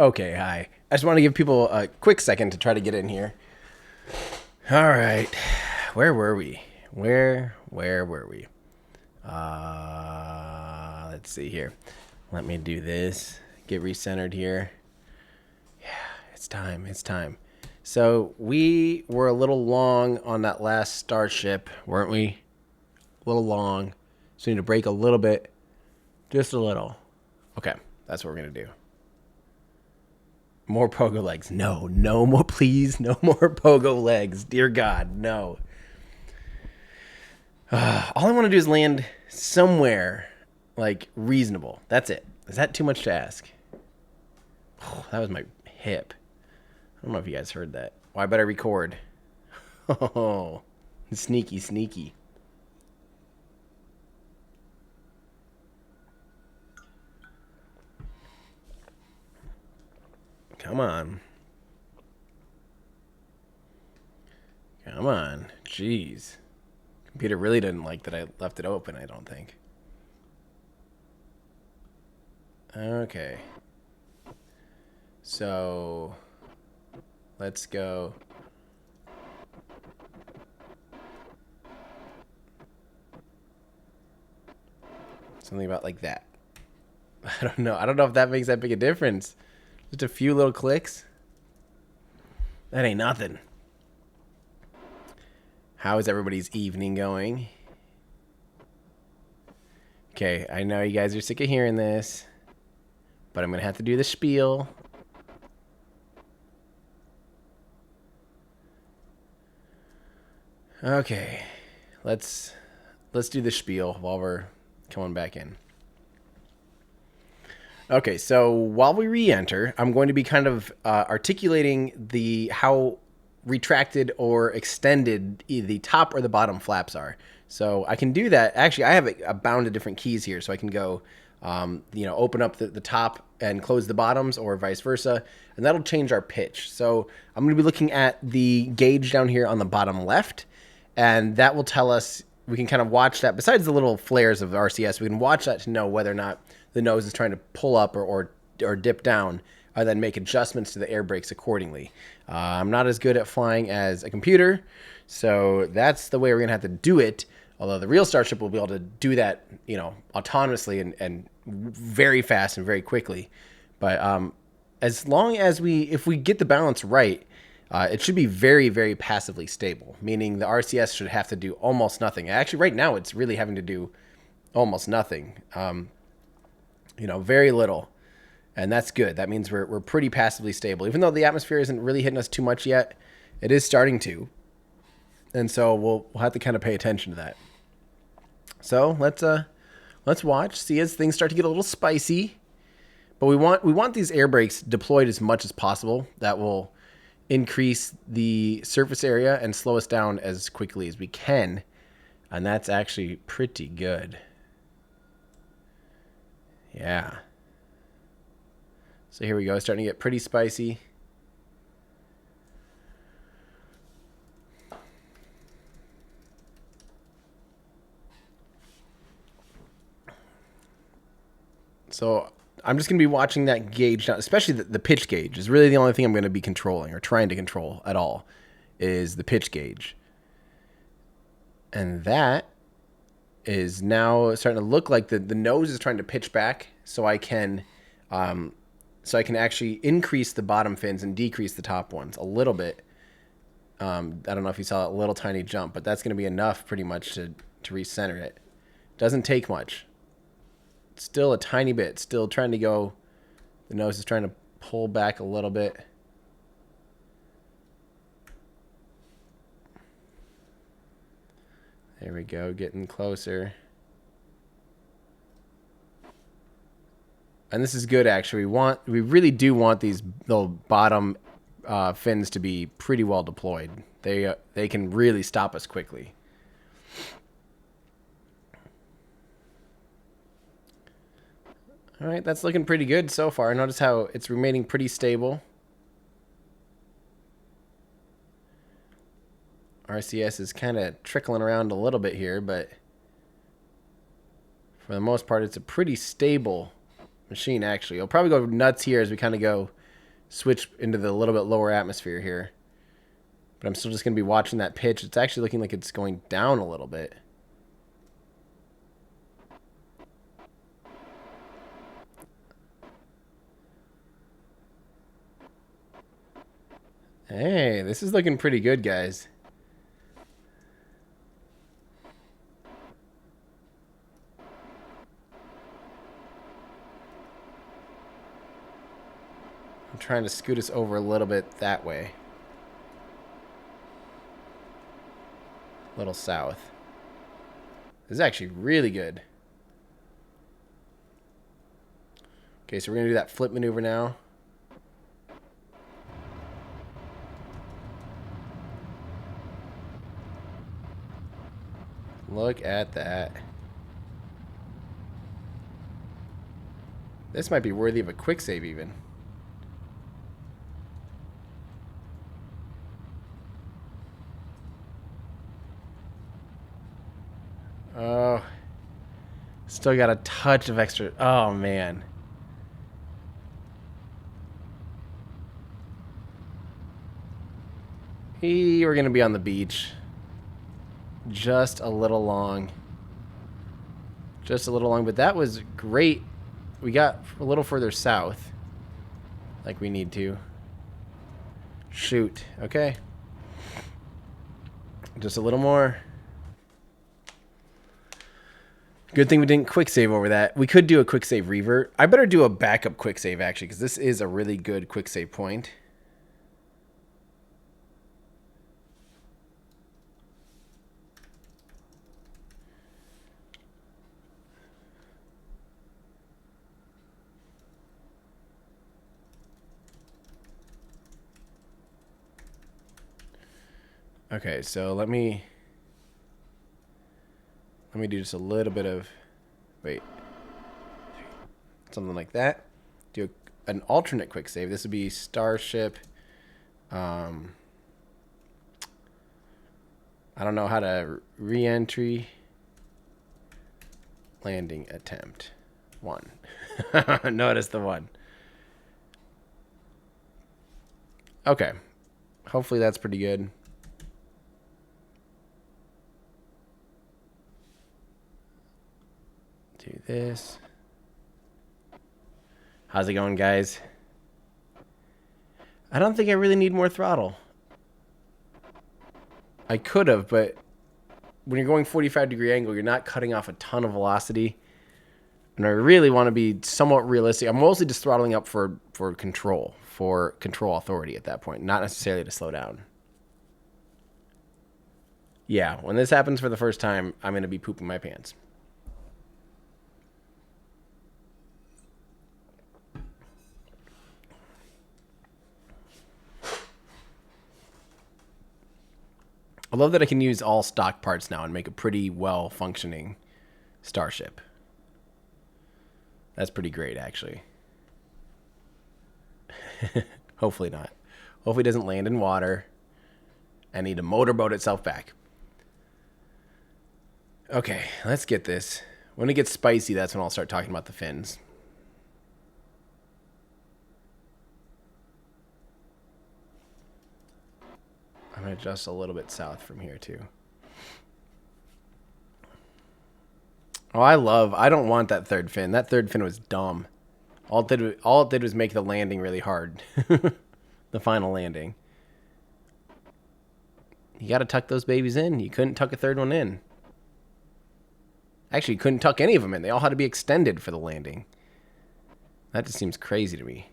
Okay, hi. I just want to give people a quick second to try to get in here. All right. Where were we? Where were we? Let's see here. Let me do this. Get recentered here. Yeah, it's time. It's time. So we were a little long on that last Starship, weren't we? A little long. So we need to break a little bit. Just a little. Okay, that's what we're going to do. More pogo legs. No, no more, please. No more pogo legs. Dear God, no. All I want to do is land somewhere, like, reasonable. That's it. Is that too much to ask? Oh, that was my hip. I don't know if you guys heard that. Why better record? Oh, sneaky, sneaky. Come on. Come on. Jeez. Computer really didn't like that I left it open, I don't think. Okay. So, let's go. Something about like that. I don't know. I don't know if that makes that big a difference. Just a few little clicks. That ain't nothing. How is everybody's evening going? Okay, I know you guys are sick of hearing this, but I'm going to have to do the spiel. Okay, let's do the spiel while we're coming back in. Okay, so while we re-enter, I'm going to be kind of articulating how retracted or extended either the top or the bottom flaps are. So I can do that. Actually, I have a bound of different keys here, so I can go, open up the top and close the bottoms, or vice versa, and that'll change our pitch. So I'm going to be looking at the gauge down here on the bottom left, and that will tell us. We can kind of watch that. Besides the little flares of RCS, we can watch that to know whether or not the nose is trying to pull up or dip down, and then make adjustments to the air brakes accordingly. I'm not as good at flying as a computer, so that's the way we're going to have to do it. Although the real Starship will be able to do that, autonomously and very fast and very quickly. But as long as if we get the balance right, it should be very, very passively stable, meaning the RCS should have to do almost nothing. Actually, right now, it's really having to do almost nothing. Very little. And that's good. That means we're pretty passively stable. Even though the atmosphere isn't really hitting us too much yet, it is starting to. And so we'll have to kind of pay attention to that. So let's watch, see as things start to get a little spicy. But we want these air brakes deployed as much as possible. That will increase the surface area and slow us down as quickly as we can. And that's actually pretty good. Yeah. So here we go, starting to get pretty spicy. So I'm just going to be watching that gauge now, especially the pitch gauge is really the only thing I'm going to be controlling or trying to control at all is the pitch gauge. And that is now starting to look like the nose is trying to pitch back so I can actually increase the bottom fins and decrease the top ones a little bit. I don't know if you saw that little tiny jump, but that's going to be enough pretty much to recenter it. Doesn't take much. Still a tiny bit. Still trying to go. The nose is trying to pull back a little bit. There we go. Getting closer. And this is good, actually. We really do want these little bottom fins to be pretty well deployed. They can really stop us quickly. All right, that's looking pretty good so far. Notice how it's remaining pretty stable. RCS is kind of trickling around a little bit here, but for the most part, it's a pretty stable machine, actually. It'll probably go nuts here as we kind of go switch into the little bit lower atmosphere here. But I'm still just going to be watching that pitch. It's actually looking like it's going down a little bit. Hey, this is looking pretty good, guys. I'm trying to scoot us over a little bit that way. A little south. This is actually really good. Okay, so we're going to do that flip maneuver now. Look at that. This might be worthy of a quick save even. Oh. Still got a touch of extra. Oh, man. We're going to be on the beach. Just a little long. Just a little long, but that was great. We got a little further south. Like we need to. Shoot. Okay. Just a little more. Good thing we didn't quick save over that. We could do a quick save revert. I better do a backup quick save, actually, because this is a really good quick save point. Okay, so let me do just a little bit of, wait, something like that. Do an alternate quick save. This would be StarShip. I don't know how to re-entry landing attempt 1. Notice the 1. Okay, hopefully that's pretty good. Do this. How's it going, guys? I don't think I really need more throttle. I could have, but when you're going 45-degree angle, you're not cutting off a ton of velocity. And I really want to be somewhat realistic. I'm mostly just throttling up for control authority at that point, not necessarily to slow down. Yeah, when this happens for the first time, I'm going to be pooping my pants. I love that I can use all stock parts now and make a pretty well-functioning StarShip. That's pretty great, actually. Hopefully not. Hopefully it doesn't land in water and need to motorboat itself back. Okay, let's get this. When it gets spicy, that's when I'll start talking about the fins. I'm going to adjust a little bit south from here, too. Oh, I don't want that third fin. That third fin was dumb. All it did was make the landing really hard. The final landing. You got to tuck those babies in. You couldn't tuck a third one in. Actually, you couldn't tuck any of them in. They all had to be extended for the landing. That just seems crazy to me.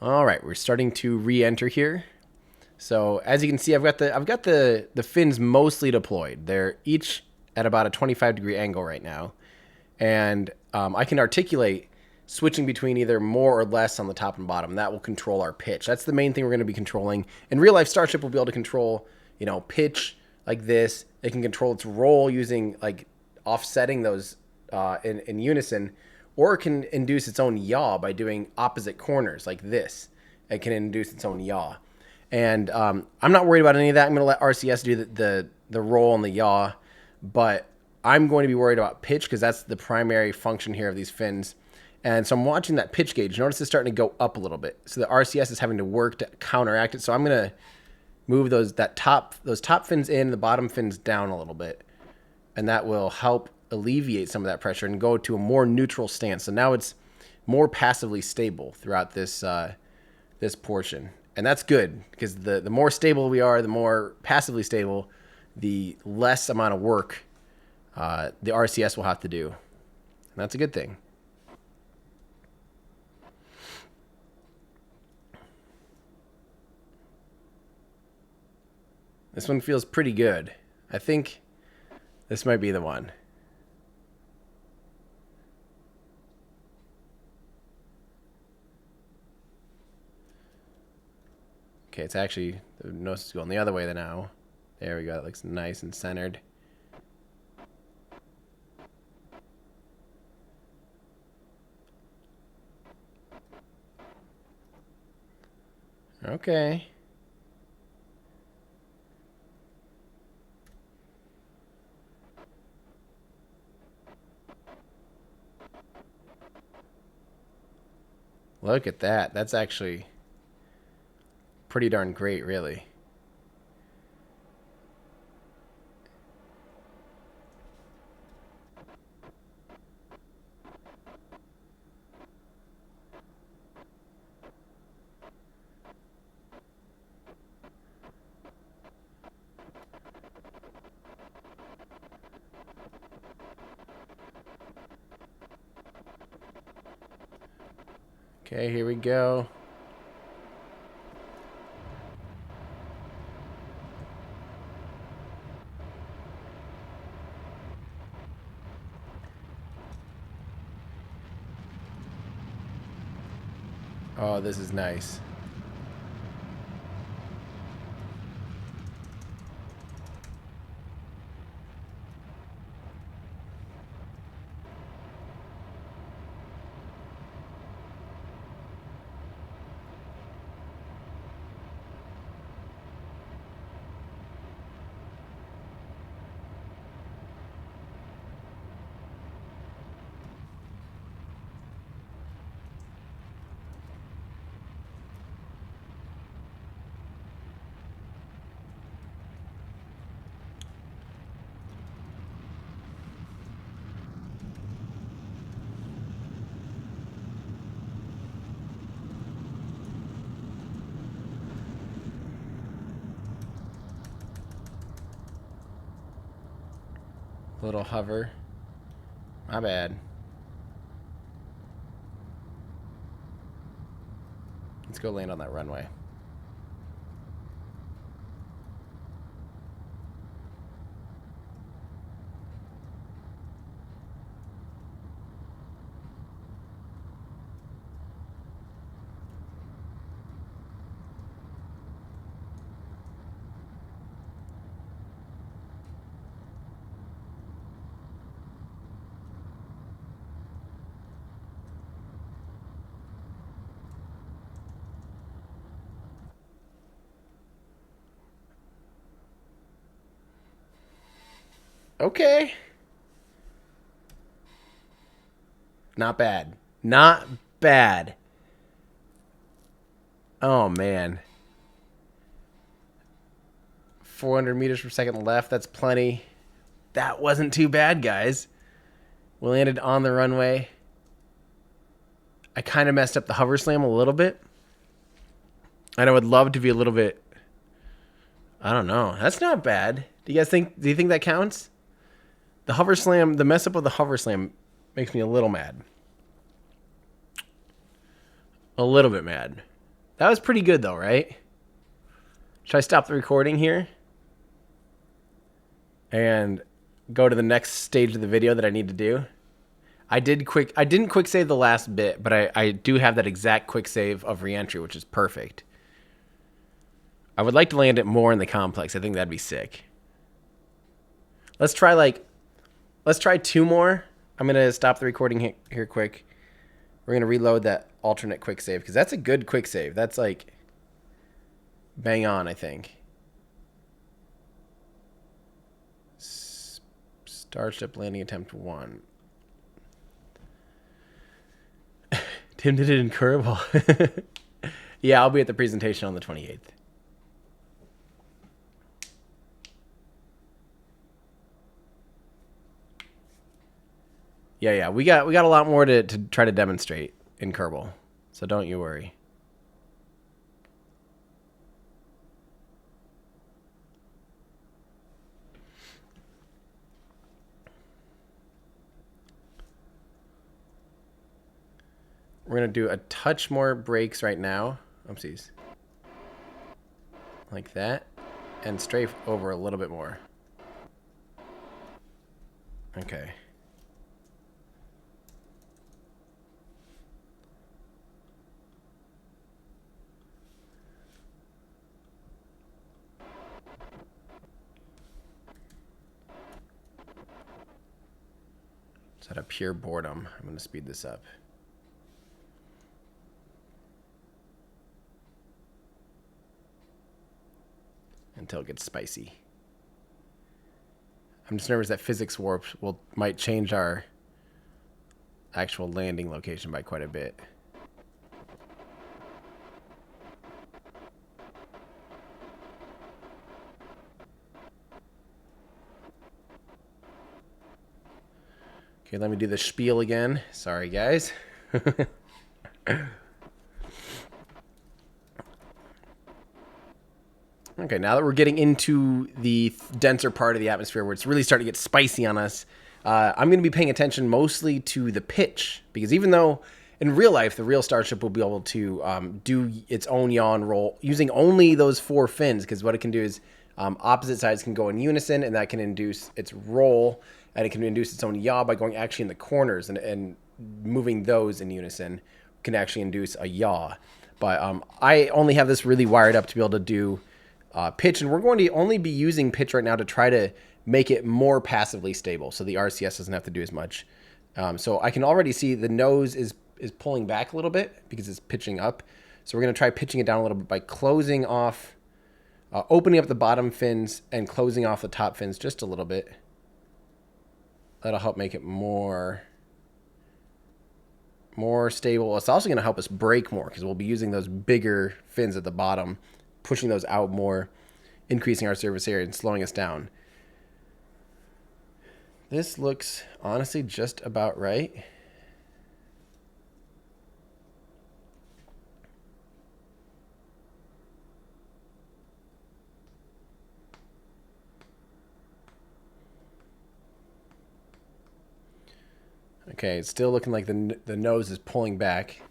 All right, we're starting to re-enter here. So as you can see, I've got the fins mostly deployed. They're each at about a 25-degree angle right now, and I can articulate switching between either more or less on the top and bottom. That will control our pitch. That's the main thing we're going to be controlling. In real life, StarShip will be able to control, pitch like this. It can control its roll using like offsetting those in unison. Or it can induce its own yaw by doing opposite corners like this. It can induce its own yaw. And I'm not worried about any of that. I'm going to let RCS do the roll and the yaw, but I'm going to be worried about pitch because that's the primary function here of these fins. And so I'm watching that pitch gauge. Notice it's starting to go up a little bit. So the RCS is having to work to counteract it. So I'm going to move those top fins in, the bottom fins down a little bit. And that will help alleviate some of that pressure and go to a more neutral stance. So now it's more passively stable throughout this this portion. And that's good because the more stable we are, the more passively stable, the less amount of work the RCS will have to do. And that's a good thing. This one feels pretty good. I think this might be the one. Okay, it's actually, the nose is going the other way now. There we go. That looks nice and centered. Okay. Look at that. That's actually pretty darn great, really. Okay, here we go. Oh, this is nice. Little hover. My bad. Let's go land on that runway. Okay. Not bad. Not bad. Oh, man. 400 meters per second left. That's plenty. That wasn't too bad, guys. We landed on the runway. I kind of messed up the hover slam a little bit. And I would love to be a little bit... I don't know. That's not bad. Do you think that counts? The hover slam, the mess up of the hover slam makes me a little mad. A little bit mad. That was pretty good though, right? Should I stop the recording here? And go to the next stage of the video that I need to do? I didn't quick save the last bit, but I do have that exact quick save of reentry, which is perfect. I would like to land it more in the complex. I think that'd be sick. Let's try two more. I'm going to stop the recording here quick. We're going to reload that alternate quick save because that's a good quick save. That's like Bang on, I think. Starship landing attempt 1. Tim did it in Kerbal. Yeah, I'll be at the presentation on the 28th. Yeah. We got a lot more to try to demonstrate in Kerbal, so don't you worry. We're gonna do a touch more breaks right now. Oopsies. Like that, and strafe over a little bit more. Okay. Just out of pure boredom, I'm going to speed this up. Until it gets spicy. I'm just nervous that physics warp might change our actual landing location by quite a bit. Okay, let me do the spiel again. Sorry, guys. Okay, now that we're getting into the denser part of the atmosphere where it's really starting to get spicy on us, I'm going to be paying attention mostly to the pitch. Because even though in real life, the real Starship will be able to do its own yaw and roll using only those 4 fins, because what it can do is opposite sides can go in unison, and that can induce its roll, and it can induce its own yaw by going actually in the corners and moving those in unison can actually induce a yaw. But I only have this really wired up to be able to do pitch, and we're going to only be using pitch right now to try to make it more passively stable, so the RCS doesn't have to do as much. So I can already see the nose is pulling back a little bit because it's pitching up. So we're going to try pitching it down a little bit by closing off, opening up the bottom fins and closing off the top fins just a little bit. That'll help make it more stable. It's also going to help us brake more because we'll be using those bigger fins at the bottom, pushing those out more, increasing our surface area and slowing us down. This looks honestly just about right. Okay, it's still looking like the nose is pulling back.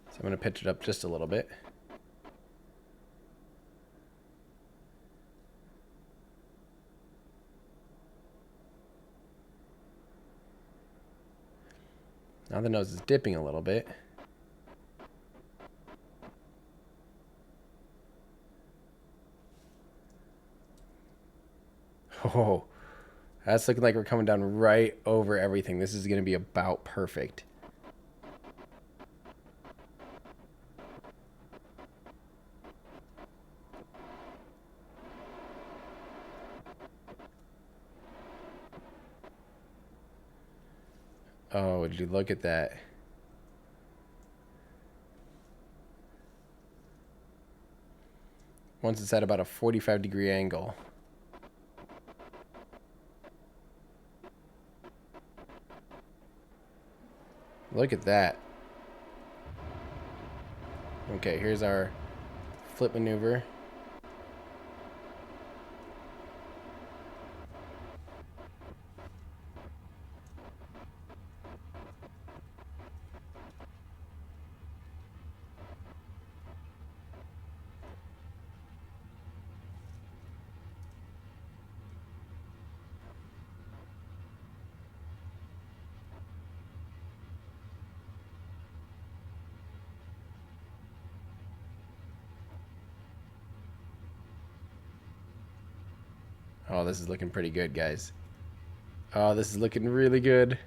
So I'm going to pitch it up just a little bit. Now the nose is dipping a little bit. Oh, that's looking like we're coming down right over everything. This is going to be about perfect. Oh, would you look at that? Once it's at about a 45-degree angle. Look at that. Okay, here's our flip maneuver. Oh, this is looking pretty good, guys. Oh, this is looking really good.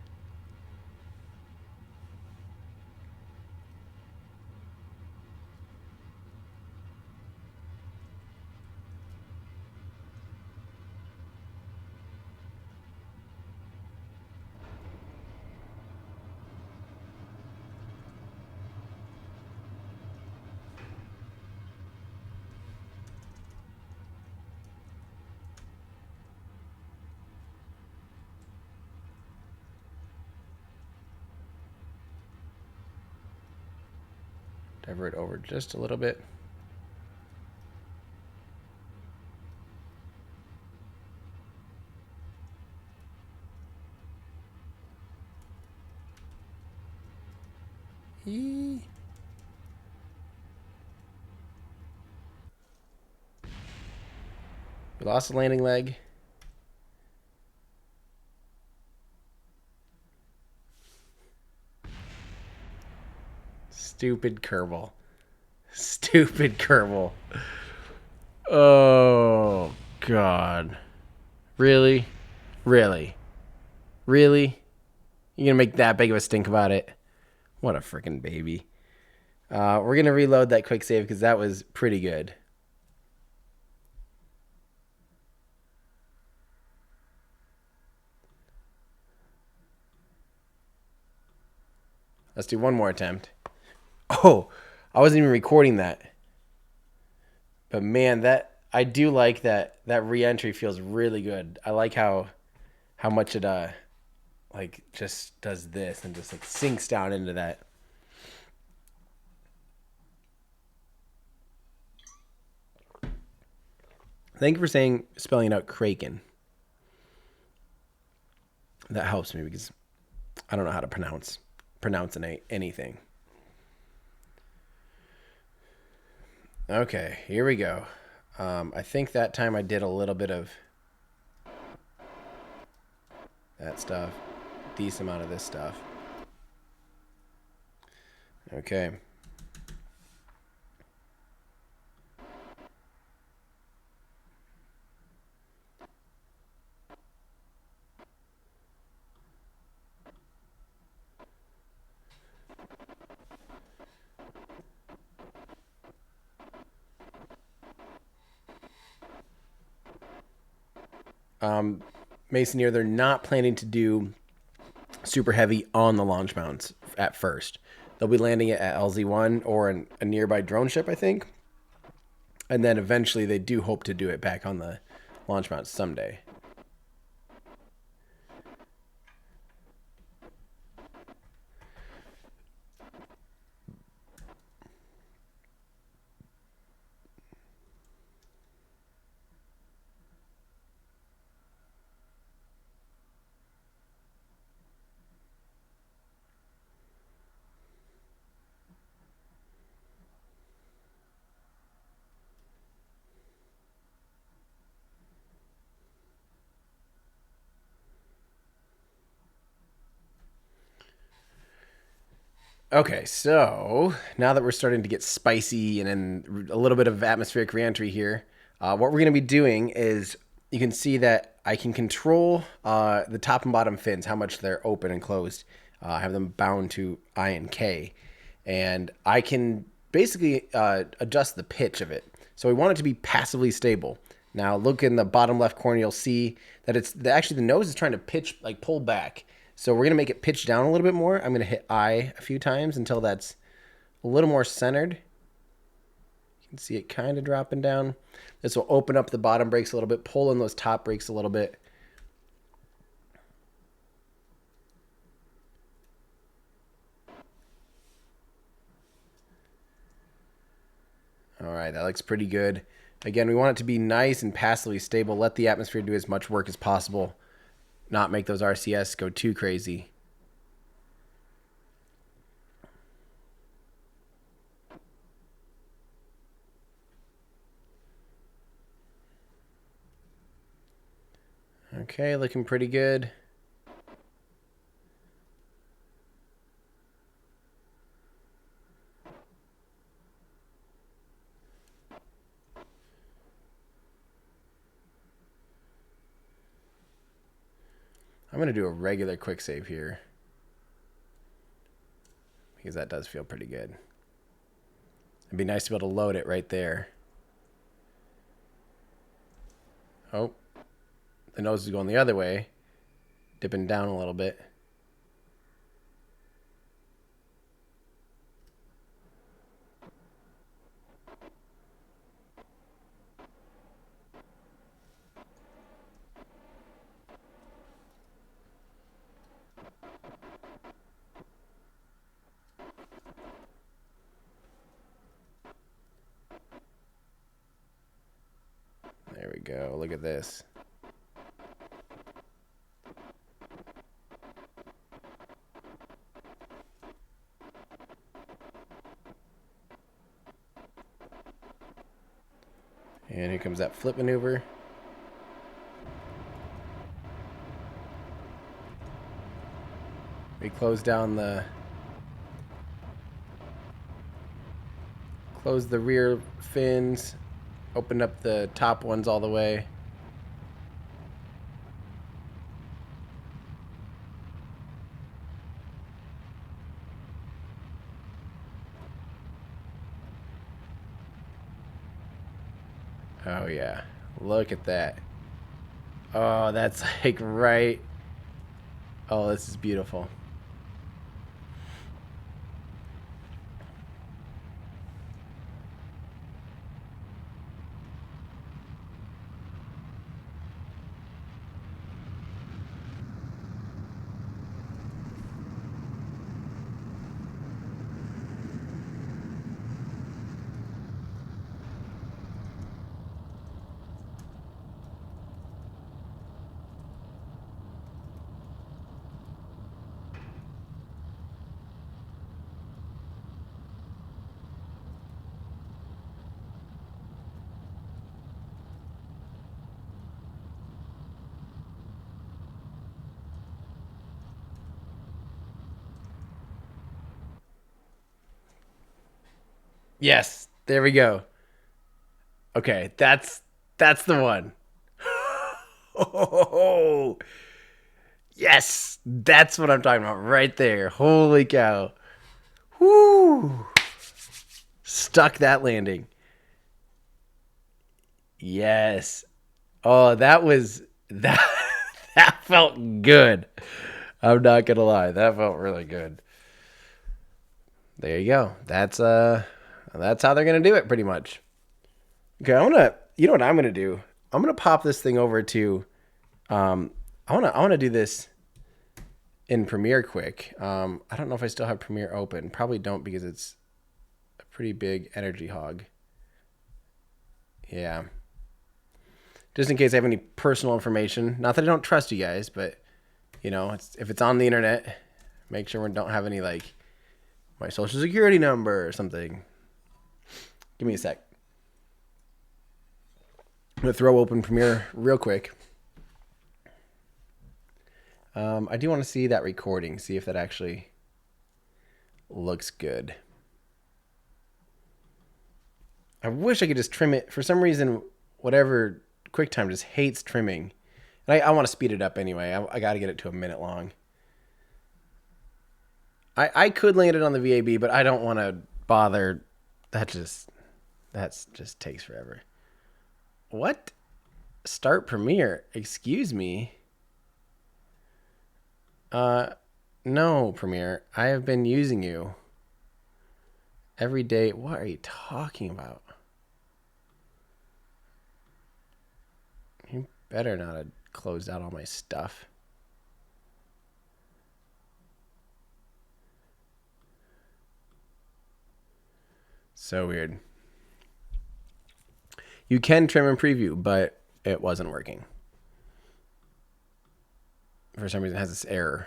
Divert over just a little bit. We lost the landing leg. Stupid Kerbal. Stupid Kerbal. Oh, God. Really? Really? Really? You're going to make that big of a stink about it? What a freaking baby. We're going to reload that quick save because that was pretty good. Let's do one more attempt. Oh, I wasn't even recording that. But man, that I do like that re-entry feels really good. I like how much it like just does this and just like sinks down into that. Thank you for spelling out Kraken. That helps me because I don't know how to pronounce anything. Okay, here we go. I think that time I did a little bit of that stuff. Decent amount of this stuff. Okay. Masoneer, they're not planning to do super heavy on the launch mounts at first. They'll be landing it at LZ1 or a nearby drone ship, I think. And then eventually they do hope to do it back on the launch mounts someday. Okay, so now that we're starting to get spicy and then a little bit of atmospheric reentry here, what we're going to be doing is you can see that I can control the top and bottom fins, how much they're open and closed. I have them bound to I and K, and I can basically adjust the pitch of it. So we want it to be passively stable. Now look in the bottom left corner, you'll see that actually the nose is trying to pitch, like pull back. So we're going to make it pitch down a little bit more. I'm going to hit I a few times until that's a little more centered. You can see it kind of dropping down. This will open up the bottom brakes a little bit, pull in those top brakes a little bit. All right, that looks pretty good. Again, we want it to be nice and passively stable. Let the atmosphere do as much work as possible. Not make those RCS go too crazy. Okay, looking pretty good. I'm going to do a regular quick save here because that does feel pretty good. It'd be nice to be able to load it right there. Oh, the nose is going the other way, dipping down a little bit. go. Look at this. And here comes that flip maneuver. We close down the rear fins, open up the top ones all the way. Oh yeah, look at that. Oh, that's like right. Oh, this is beautiful. Yes, there we go. Okay, that's the one. Oh, yes, that's what I'm talking about right there. Holy cow. Whoo. Stuck that landing. Yes. Oh, that was that that felt good. I'm not gonna lie. That felt really good. There you go. That's how they're gonna do it pretty much. Okay, you know what I'm gonna do? I'm gonna pop this thing over to I wanna do this in Premiere quick. I don't know if I still have Premiere open. Probably don't because it's a pretty big energy hog. Yeah. Just in case I have any personal information. Not that I don't trust you guys, but you know, if it's on the internet, make sure we don't have any like my social security number or something. Give me a sec. I'm gonna throw open Premiere real quick. I do want to see that recording, see if that actually looks good. I wish I could just trim it. For some reason, whatever QuickTime just hates trimming. And I want to speed it up anyway. I got to get it to a minute long. I could land it on the VAB, but I don't want to bother. That just takes forever. What? Start Premiere? Excuse me? No, Premiere. I have been using you every day. What are you talking about? You better not have closed out all my stuff. So weird. You can trim and preview, but it wasn't working. For some reason, it has this error.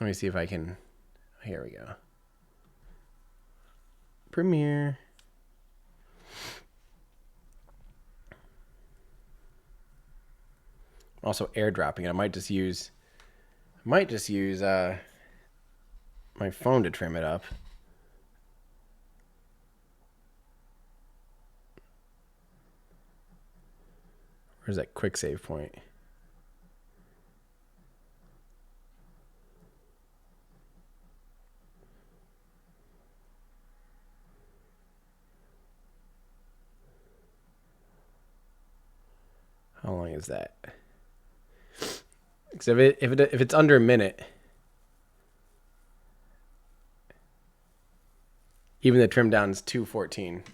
Let me see if I can. Here we go. Premiere. Also airdropping. I might just use my phone to trim it up. Where's that quick save point? How long is that? Because if it's under a minute, even the trim down is 214.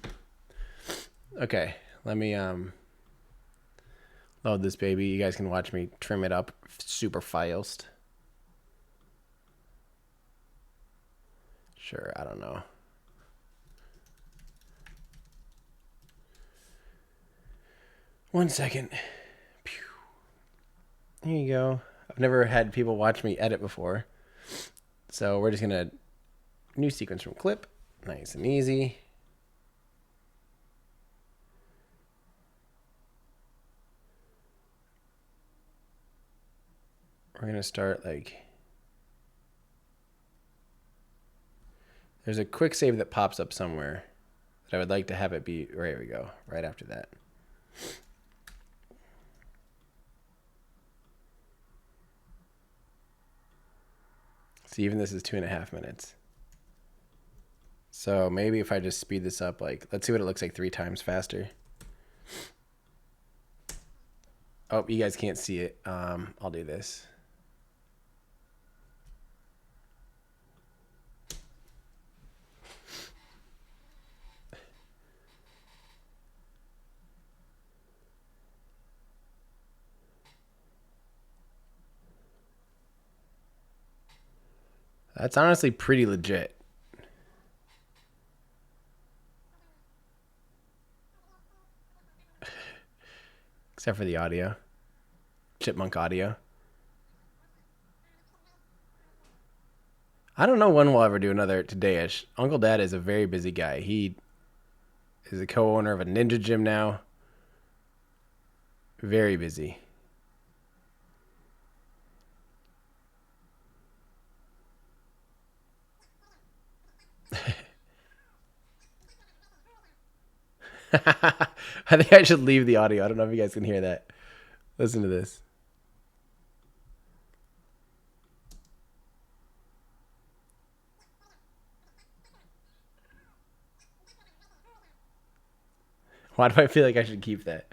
Okay, let me load this baby. You guys can watch me trim it up super fast. Sure, I don't know. One second. Pew. Here you go. I've never had people watch me edit before. So we're just going to new sequence from clip. Nice and easy. We're going to start like... There's a quick save that pops up somewhere that I would like to have it be... There we go. Right after that. See, even this is 2.5 minutes. So maybe if I just speed this up, like, let's see what it looks like 3 times faster. Oh, you guys can't see it. I'll do this. That's honestly pretty legit. Except for the audio. Chipmunk audio. I don't know when we'll ever do another Today-ish. Uncle Dad is a very busy guy. He is a co-owner of a ninja gym now. Very busy. I think I should leave the audio. I don't know if you guys can hear that. Listen to this. Why do I feel like I should keep that?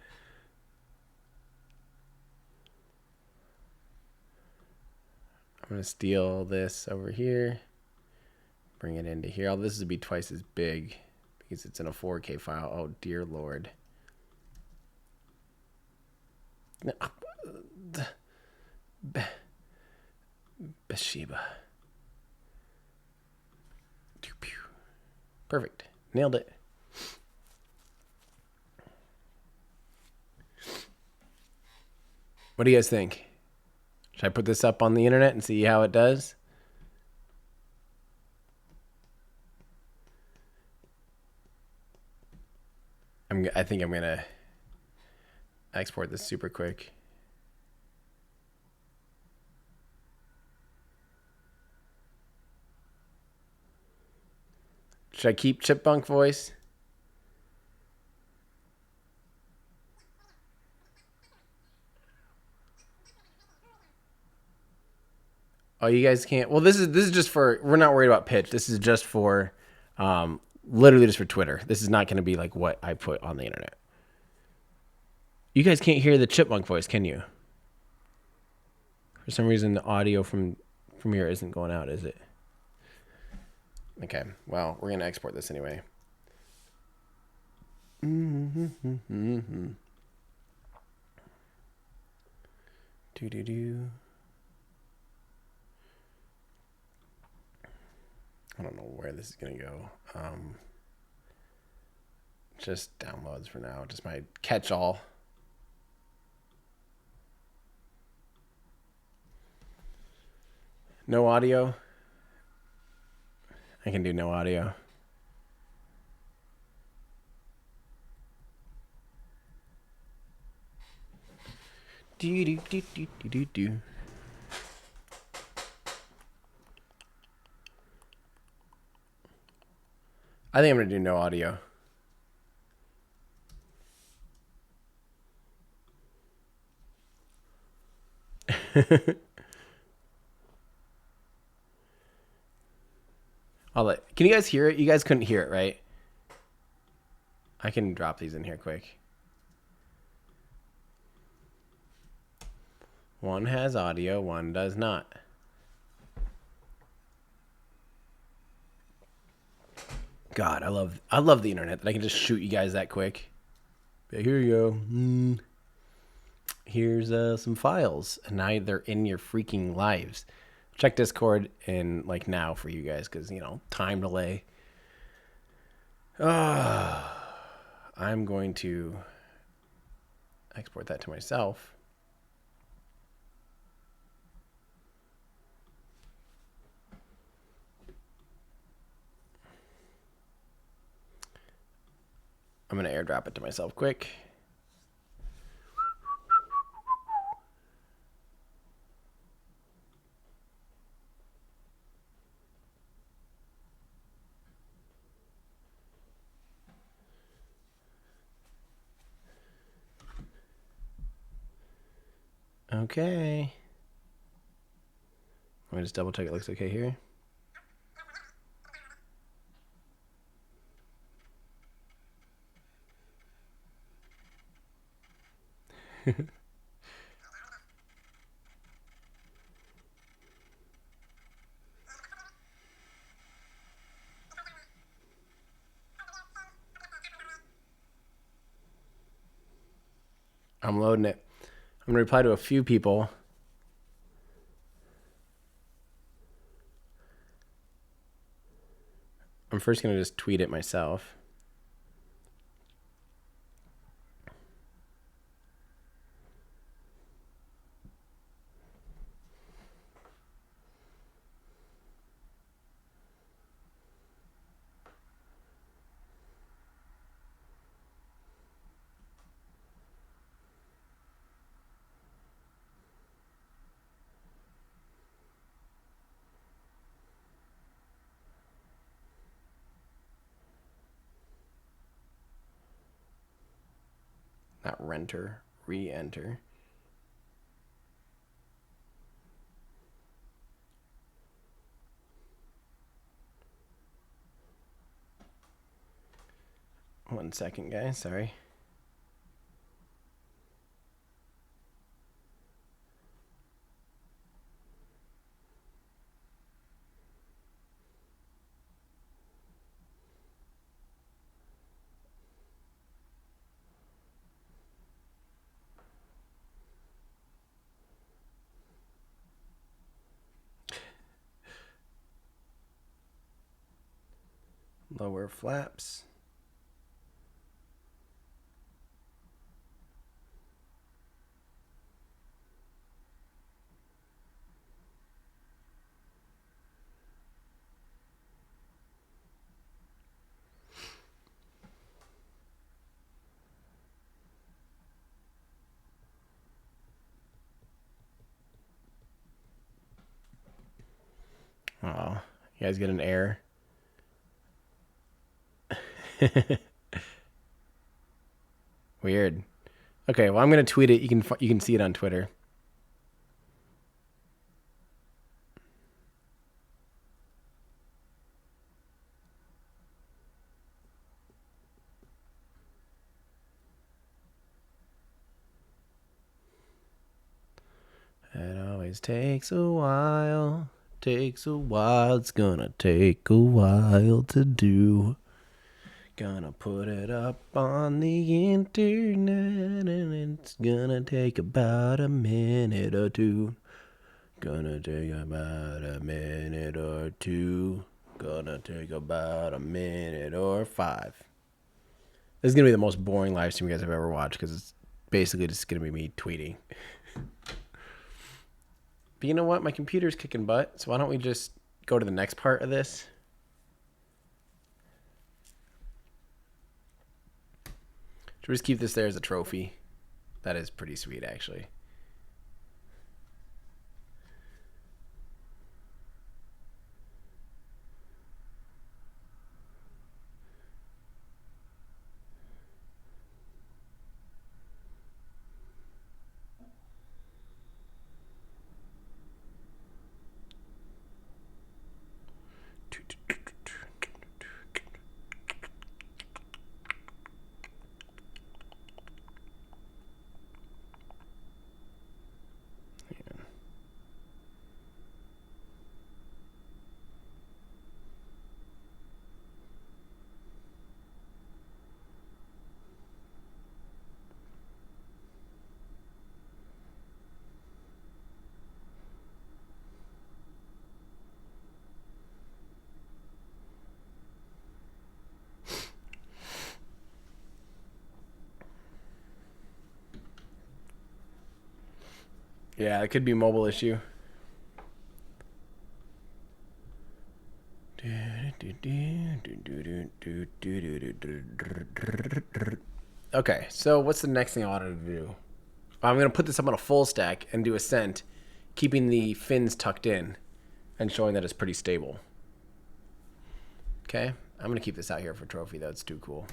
I'm going to steal this over here. Bring it into here. All this would be twice as big because it's in a 4K file. Oh, dear Lord. Bathsheba. Perfect. Nailed it. What do you guys think? Should I put this up on the internet and see how it does? I think I'm going to export this super quick. Should I keep Chipmunk voice? Oh, you guys can't. Well, this is just for. We're not worried about pitch. This is just for, literally just for Twitter. This is not going to be like what I put on the internet. You guys can't hear the Chipmunk voice, can you? For some reason, the audio from here isn't going out, is it? Okay. Well, we're going to export this anyway. Do. I don't know where this is going to go. Just downloads for now. Just my catch-all. No audio. I can do no audio. Do. I think I'm going to do no audio. Can you guys hear it? You guys couldn't hear it, right? I can drop these in here quick. One has audio, one does not. God, I love the internet that I can just shoot you guys that quick. But here you go. Here's some files, and now they're in your freaking lives. check Discord in like now for you guys because you know time delay. I'm going to export that to myself. I'm going to airdrop it to myself quick. Okay. Let me just double check it looks okay here. I'm loading it. I'm going to reply to a few people. I'm first going to just tweet it myself. Not renter, re-enter. One second, guys. Sorry. Lower flaps. Oh, you guys get an error. Weird. Okay, well I'm gonna tweet it. You can see it on Twitter. It always takes a while. Takes a while. It's gonna take a while to do. Gonna put it up on the internet and it's gonna take about a minute or two. Gonna take about a minute or two. Gonna take about a minute or 5. This is gonna be the most boring live stream you guys have ever watched because it's basically just gonna be me tweeting. But you know what? My computer's kicking butt, so why don't we just go to the next part of this? Should we just keep this there as a trophy? That is pretty sweet, actually. Yeah, it could be a mobile issue. Okay, so what's the next thing I wanted to do? I'm going to put this up on a full stack and do ascent, keeping the fins tucked in and showing that it's pretty stable. Okay, I'm going to keep this out here for trophy, though. It's too cool.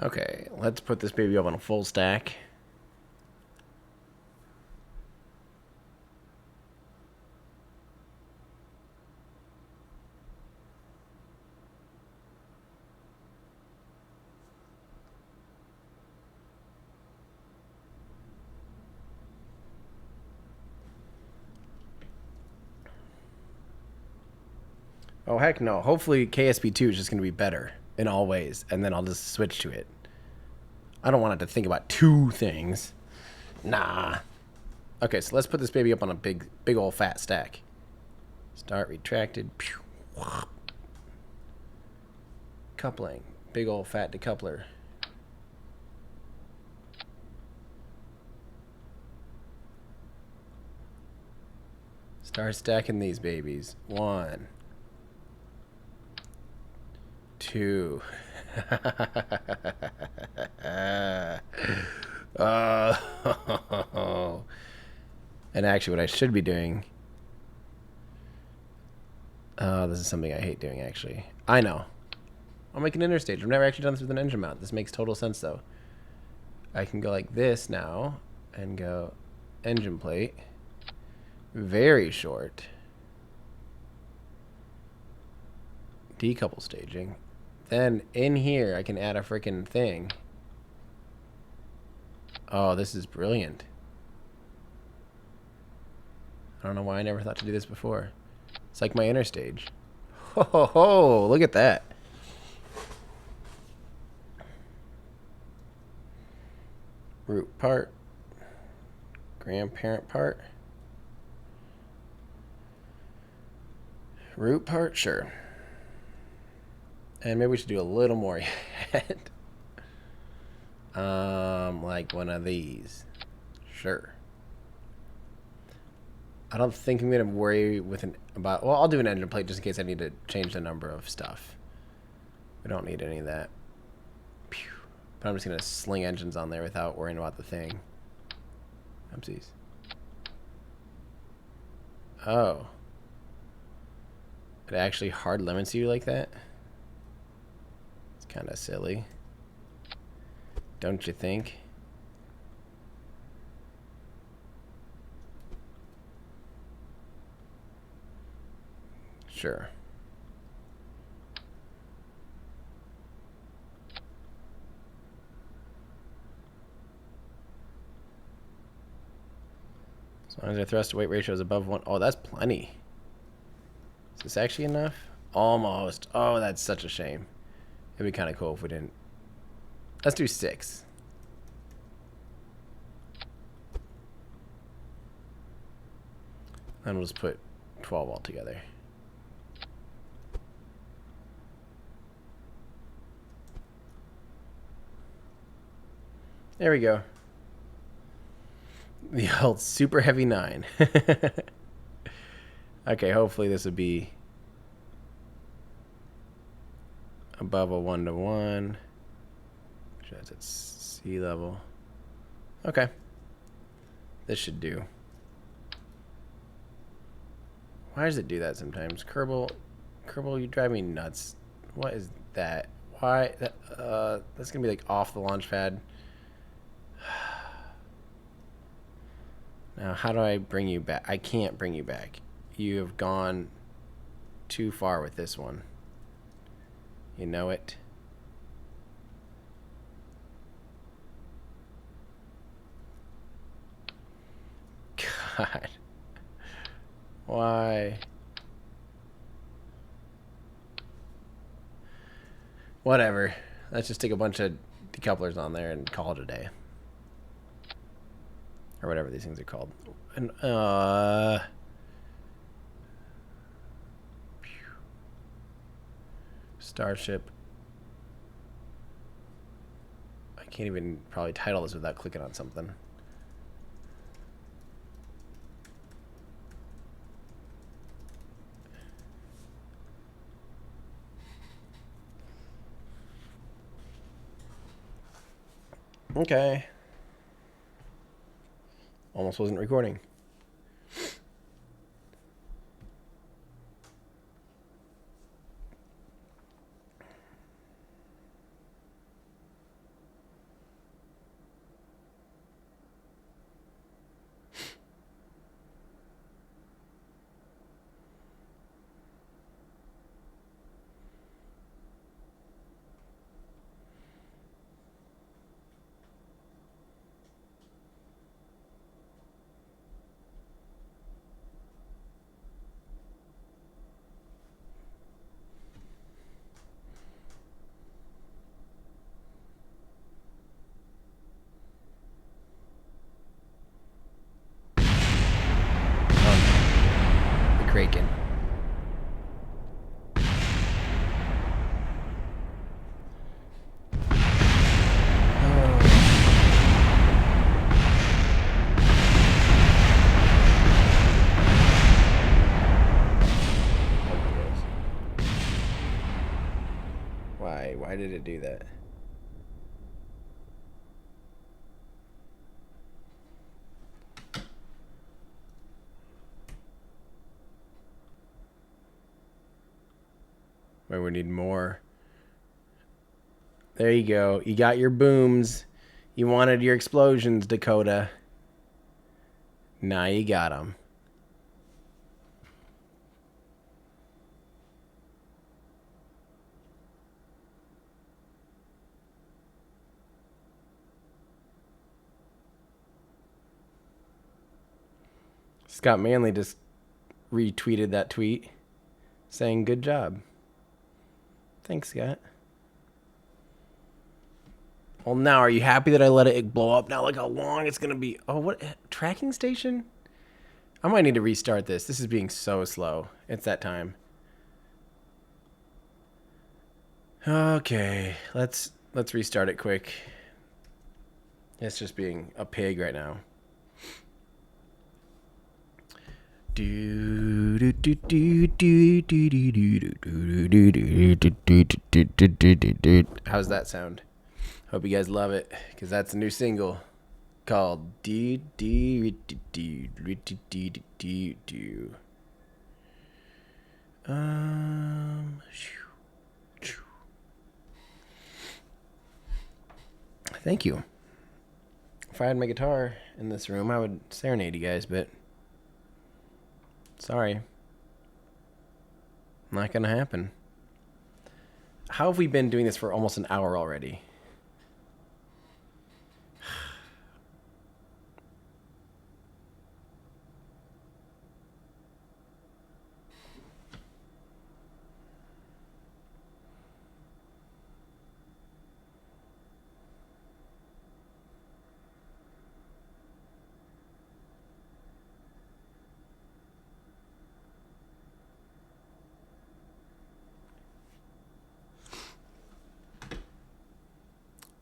Okay, let's put this baby up on a full stack. Oh, heck no. Hopefully KSP2 is just going to be better in all ways, and then I'll just switch to it. I don't want it to think about two things. Nah. Okay, so let's put this baby up on a big old fat stack. Start retracted. Coupling. Big old fat decoupler. Start stacking these babies. 1, 2. Oh. And actually, what I should be doing. Oh, this is something I hate doing, actually. I know. I'll make an interstage. I've never actually done this with an engine mount. This makes total sense, though. I can go like this now and go engine plate. Very short. Decouple staging. Then in here, I can add a freaking thing. Oh, this is brilliant. I don't know why I never thought to do this before. It's like my interstage. Ho ho ho! Look at that. Root part. Grandparent part. Root part? Sure. And maybe we should do a little more yet. Like one of these. Sure. I don't think I'm gonna worry with about. Well, I'll do an engine plate just in case I need to change the number of stuff. We don't need any of that. Pew. But I'm just gonna sling engines on there without worrying about the thing. Oopsies. Oh. It actually hard limits you like that? It's kind of silly. Don't you think? Sure. As long as our thrust to weight ratio is above 1. Oh, that's plenty. Is this actually enough? Almost. Oh, that's such a shame. It'd be kind of cool if we didn't. Let's do 6. And we'll just put 12 altogether. There we go. The old super heavy 9. Okay, hopefully this would be above a 1-to-1. Sure, that's at sea level. Okay. This should do. Why does it do that sometimes? Kerbal, you drive me nuts. What is that? Why? That's gonna be like off the launch pad. Now, how do I bring you back? I can't bring you back. You have gone too far with this one. You know it. God. Why? Whatever. Let's just take a bunch of decouplers on there and call it a day. Or whatever these things are called. And, StarShip. I can't even probably title this without clicking on something. Okay. Almost wasn't recording. Kraken. Why did it do that? Wait, we need more. There you go. You got your booms. You wanted your explosions, Dakota. Now you got them. Scott Manley just retweeted that tweet saying, "Good job." Thanks, Scott. Well, now, are you happy that I let it blow up? Now, look how long it's going to be. Oh, what? Tracking station? I might need to restart this. This is being so slow. It's that time. Okay, let's restart it quick. It's just being a pig right now. How's that sound? Hope you guys love it, because that's a new single called I Thank you. If I had my guitar in this room, I would serenade you guys, but sorry. Not gonna happen. How have we been doing this for almost an hour already?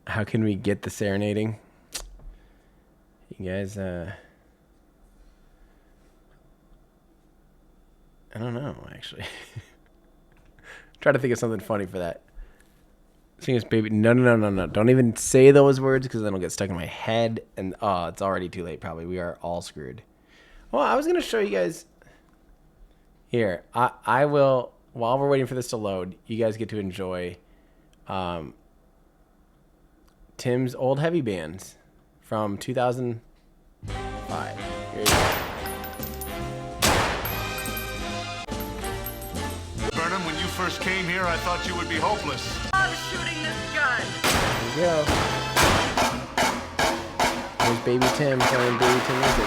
How can we get the serenading? You guys, I don't know, actually. Try to think of something funny for that. Sing us baby. No, no, no, no, no. Don't even say those words because then it'll get stuck in my head. And it's already too late probably. We are all screwed. Well, I was going to show you guys. Here, I will, while we're waiting for this to load, you guys get to enjoy Tim's old heavy bands from 2005. Here you go. Burnham, when you first came here, I thought you would be hopeless. I'm shooting this gun. There you go. There's Baby Tim playing Baby Tim music.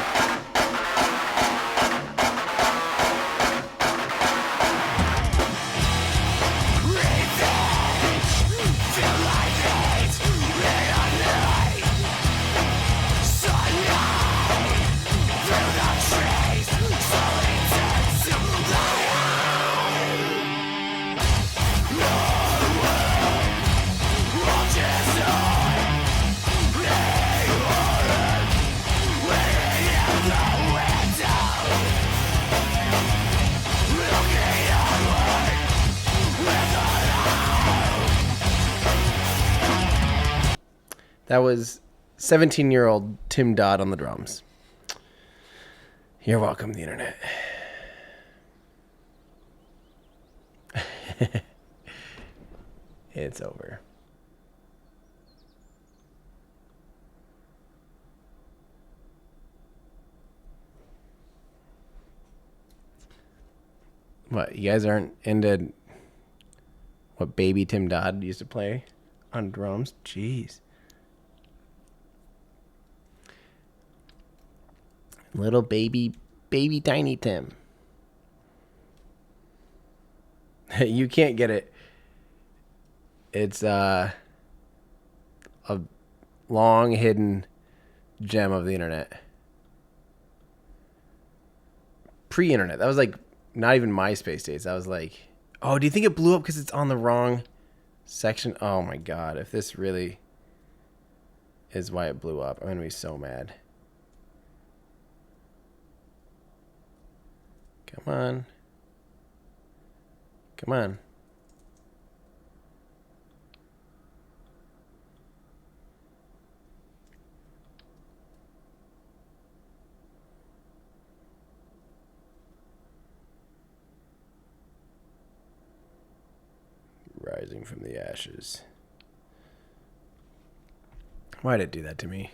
That was 17-year-old Tim Dodd on the drums. You're welcome, the internet. It's over. What, you guys aren't into what Baby Tim Dodd used to play on drums? Jeez. Little baby tiny Tim. You can't get it. It's a long hidden gem of the internet. Pre-internet. That was like not even MySpace days. That was like, oh, do you think it blew up because it's on the wrong section? Oh my God. If this really is why it blew up, I'm going to be so mad. Come on. Come on. Rising from the ashes. Why'd it do that to me?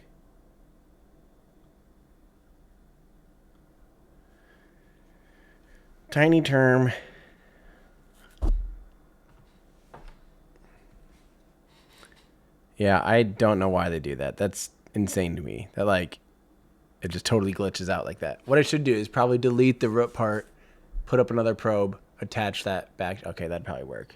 Tiny term. Yeah, I don't know why they do that. That's insane to me. That like, it just totally glitches out like that. What I should do is probably delete the root part, put up another probe, attach that back. Okay, that'd probably work.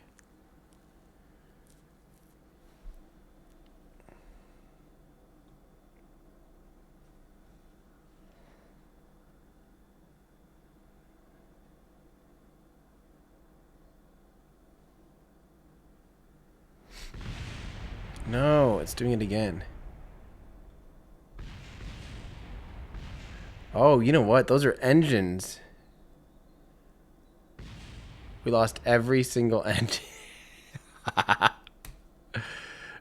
No, it's doing it again. Oh, you know what? Those are engines. We lost every single engine.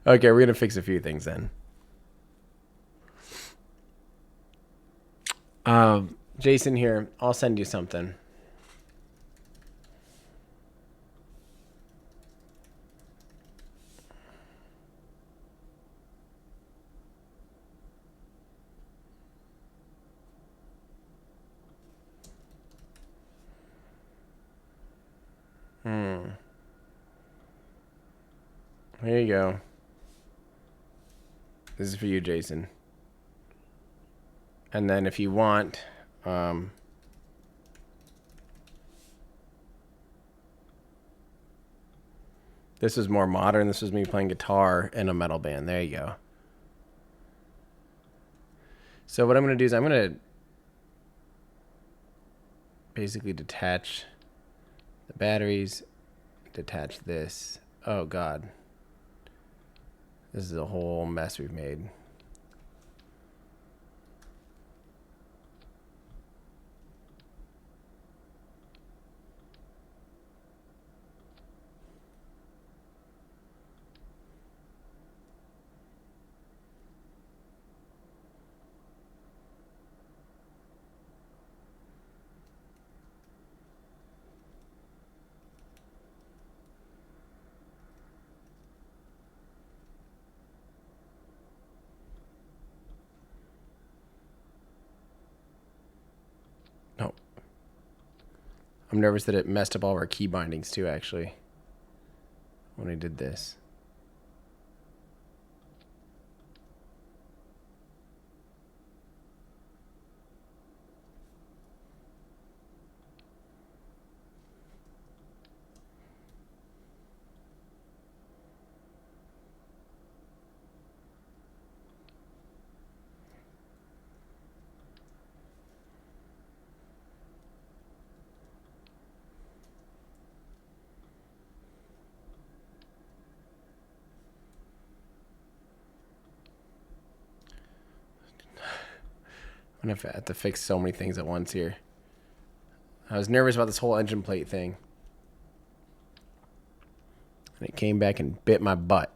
Okay, we're going to fix a few things then. Jason here, I'll send you something. There you go. This is for you, Jason. And then if you want, this is more modern. This is me playing guitar in a metal band. There you go. So what I'm going to do is I'm going to basically detach the batteries, detach this. Oh, God. This is a whole mess we've made. I'm nervous that it messed up all of our key bindings too, actually, when I did this. I'm going to have to fix so many things at once here. I was nervous about this whole engine plate thing. And it came back and bit my butt.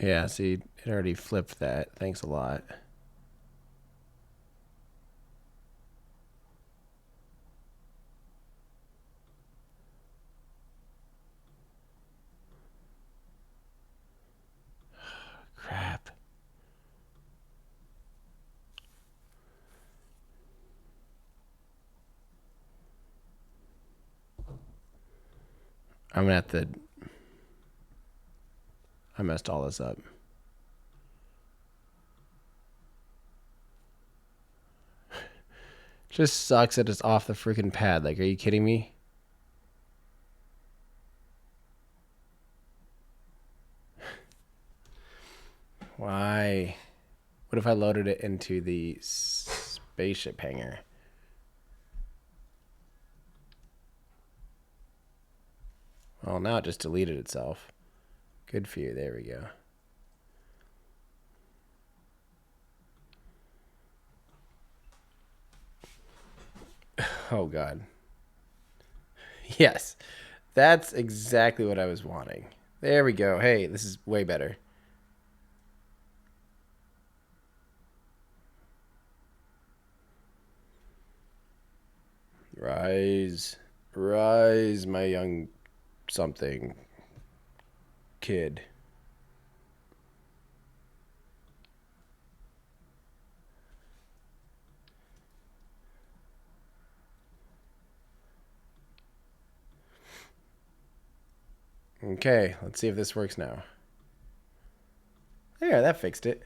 Yeah, see, it already flipped that. Thanks a lot. Crap. I'm gonna have to. I messed all this up. Just sucks that it's off the freaking pad. Like, are you kidding me? Why? What if I loaded it into the spaceship hangar? Well, now it just deleted itself. Good for you. There we go. Oh, God. Yes. That's exactly what I was wanting. There we go. Hey, this is way better. Rise. Rise, my young something kid. Okay, let's see if this works now. There, that fixed it.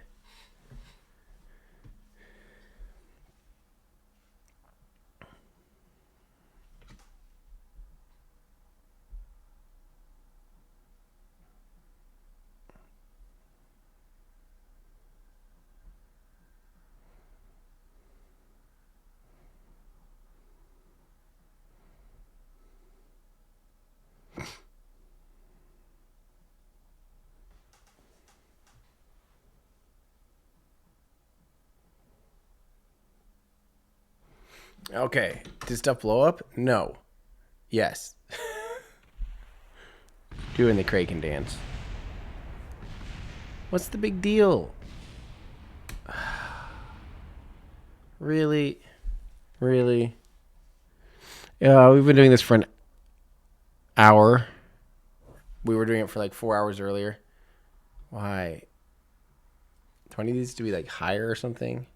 Okay, did stuff blow up? No. Yes. Doing the Kraken dance. What's the big deal? Really? Really? Yeah, we've been doing this for an hour. We were doing it for like 4 hours earlier. Why? 20 needs to be like higher or something?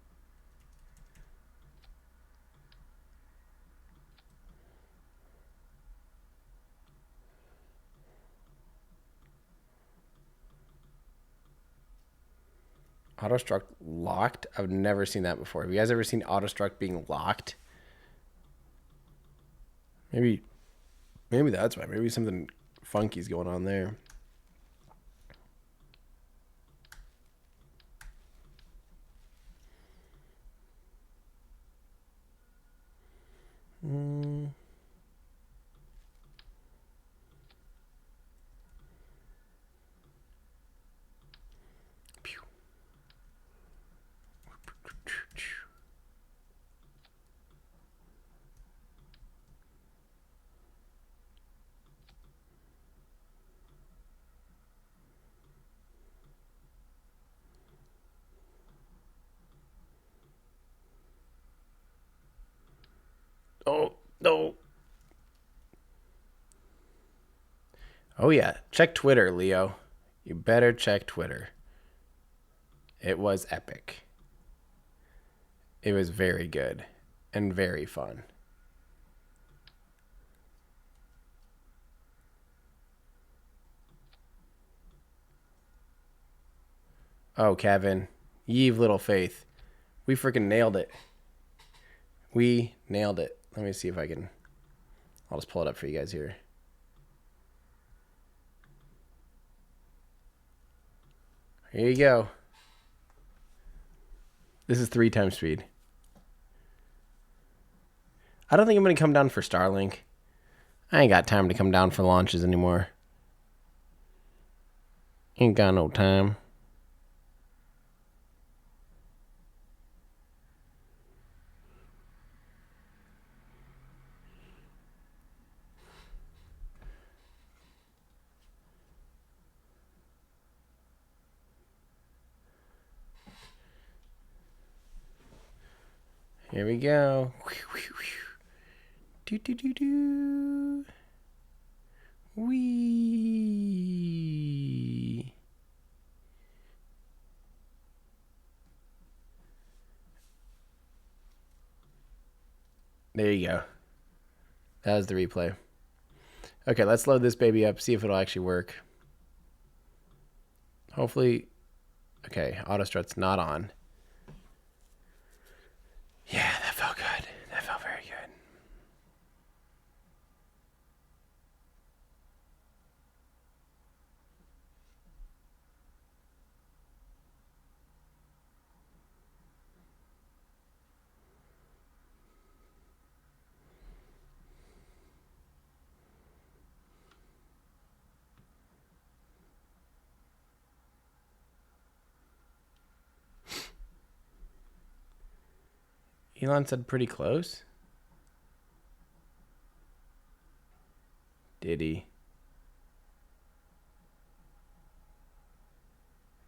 Auto-struct locked? I've never seen that before. Have you guys ever seen auto-struct being locked? Maybe that's why. Maybe something funky's going on there. Oh, no. Oh, yeah. Check Twitter, Leo. You better check Twitter. It was epic. It was very good and very fun. Oh, Kevin. Yeeve little faith. We freaking nailed it. We nailed it. Let me see if I can... I'll just pull it up for you guys here. Here you go. This is 3 times speed. I don't think I'm going to come down for Starlink. I ain't got time to come down for launches anymore. Ain't got no time. Here we go. Do do do do. Wee. There you go. That was the replay. Okay, let's load this baby up, see if it'll actually work. Hopefully, okay, auto strut's not on. Yeah, that felt good. That felt very good. Elon said pretty close. Did he?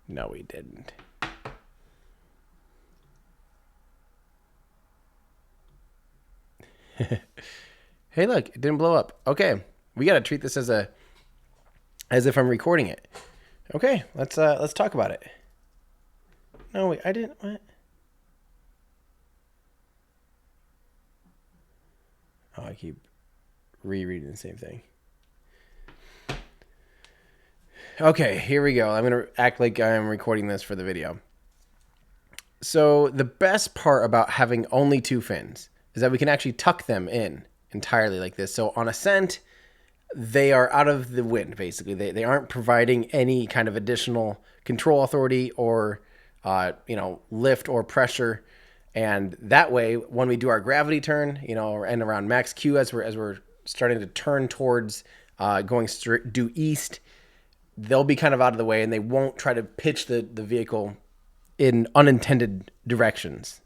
No, he didn't. Hey, look, it didn't blow up. Okay, we gotta treat this as if I'm recording it. Okay, let's talk about it. No, wait, I didn't. What? Oh, I keep rereading the same thing. Okay, here we go. I'm going to act like I'm recording this for the video. So the best part about having only 2 fins is that we can actually tuck them in entirely like this. So on ascent, they are out of the wind, basically. They aren't providing any kind of additional control authority or, lift or pressure. And that way, when we do our gravity turn, and around max Q as we're starting to turn towards going due east, they'll be kind of out of the way and they won't try to pitch the vehicle in unintended directions.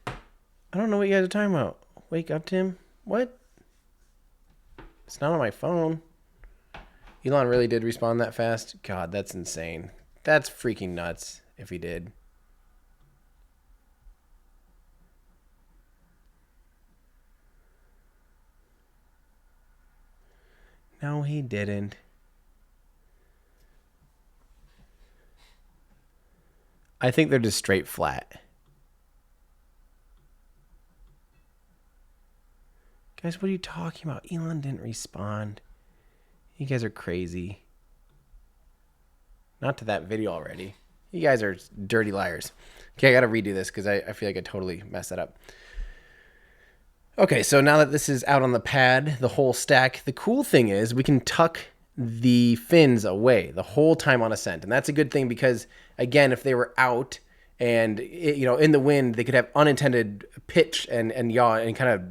I don't know what you guys are talking about. Wake up, Tim. What? It's not on my phone. Elon really did respond that fast? God, that's insane. That's freaking nuts if he did. No, he didn't. I think they're just straight flat. Guys, what are you talking about? Elon didn't respond. You guys are crazy. Not to that video already. You guys are dirty liars. Okay, I gotta redo this because I feel like I totally messed that up. Okay, so now that this is out on the pad, the whole stack, the cool thing is we can tuck the fins away the whole time on ascent. And that's a good thing because, again, if they were out and, in the wind, they could have unintended pitch and yaw and kind of,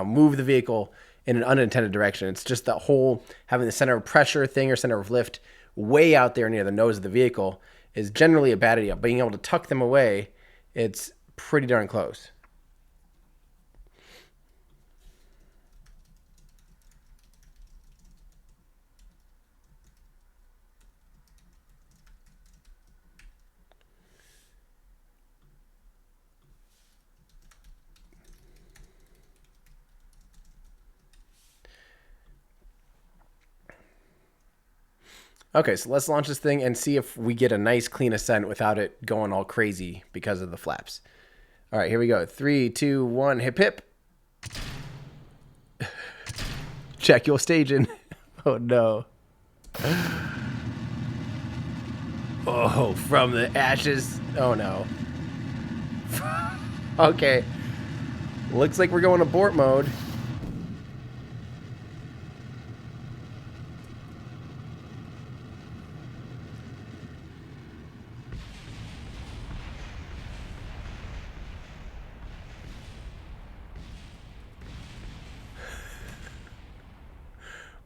move the vehicle in an unintended direction. It's just the whole having the center of pressure thing or center of lift way out there near the nose of the vehicle is generally a bad idea. Being able to tuck them away, it's pretty darn close. Okay, so let's launch this thing and see if we get a nice clean ascent without it going all crazy because of the flaps. All right, here we go. 3, 2, 1, hip hip. Check your staging. Oh no. Oh, from the ashes. Oh no. Okay. Looks like we're going abort mode.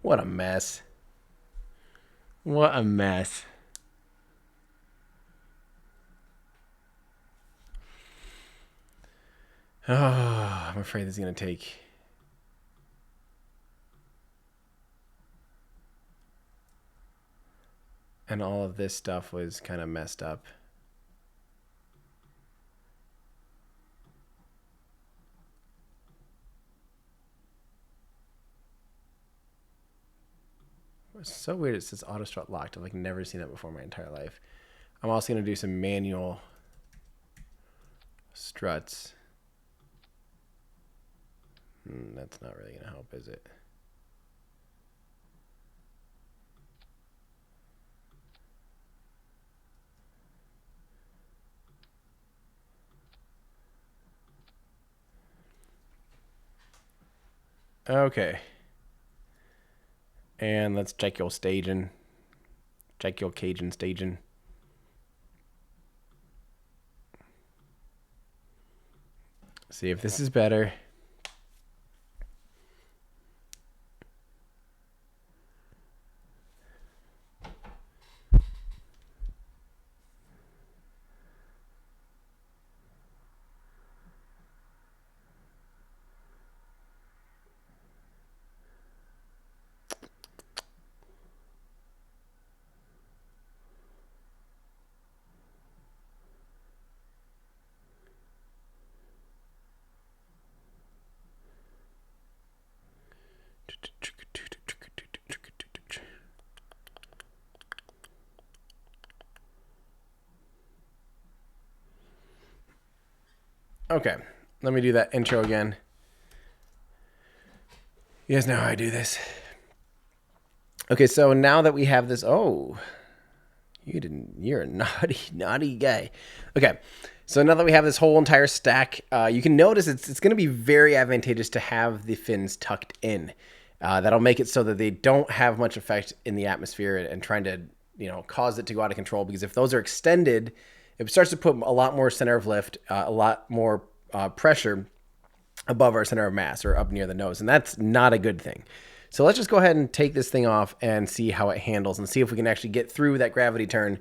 What a mess. What a mess. Oh, I'm afraid this is going to take... And all of this stuff was kind of messed up. It's so weird it says auto strut locked. I've like never seen that before in my entire life. I'm also going to do some manual struts. That's not really going to help, is it? Okay. And let's check your staging. Check your Cajun staging. See if this is better. Okay, let me do that intro again. You guys know how I do this. Okay, so now that we have this, oh, you're a naughty, naughty guy. Okay, so now that we have this whole entire stack, you can notice it's going to be very advantageous to have the fins tucked in. That'll make it so that they don't have much effect in the atmosphere and trying to, cause it to go out of control. Because if those are extended, it starts to put a lot more center of lift, a lot more pressure above our center of mass or up near the nose. And that's not a good thing. So let's just go ahead and take this thing off and see how it handles and see if we can actually get through that gravity turn.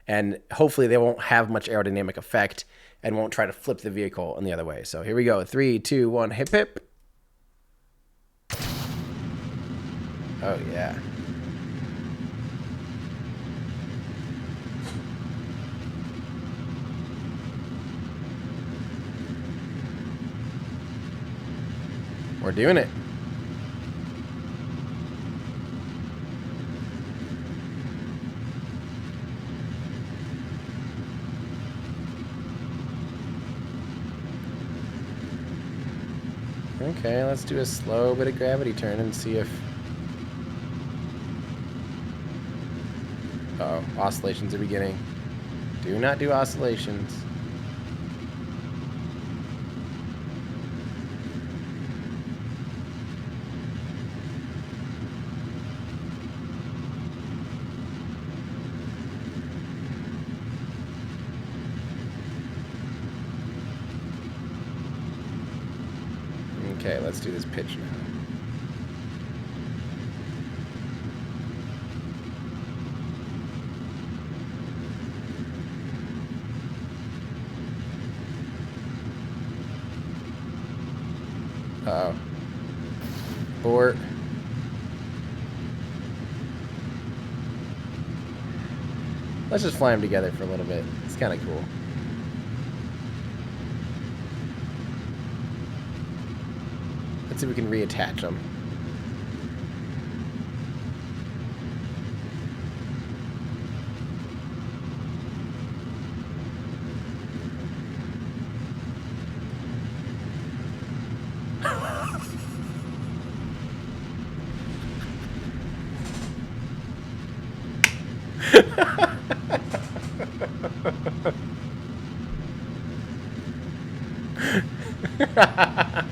And hopefully they won't have much aerodynamic effect and won't try to flip the vehicle in the other way. So here we go. 3, 2, 1, hip hip. Oh yeah. We're doing it. Okay, let's do a slow bit of gravity turn and see if... Uh-oh, oscillations are beginning. Do not do oscillations. Okay, let's do this pitch now. Uh-oh. Abort. Let's just fly them together for a little bit. It's kind of cool. Let's see if we can reattach them.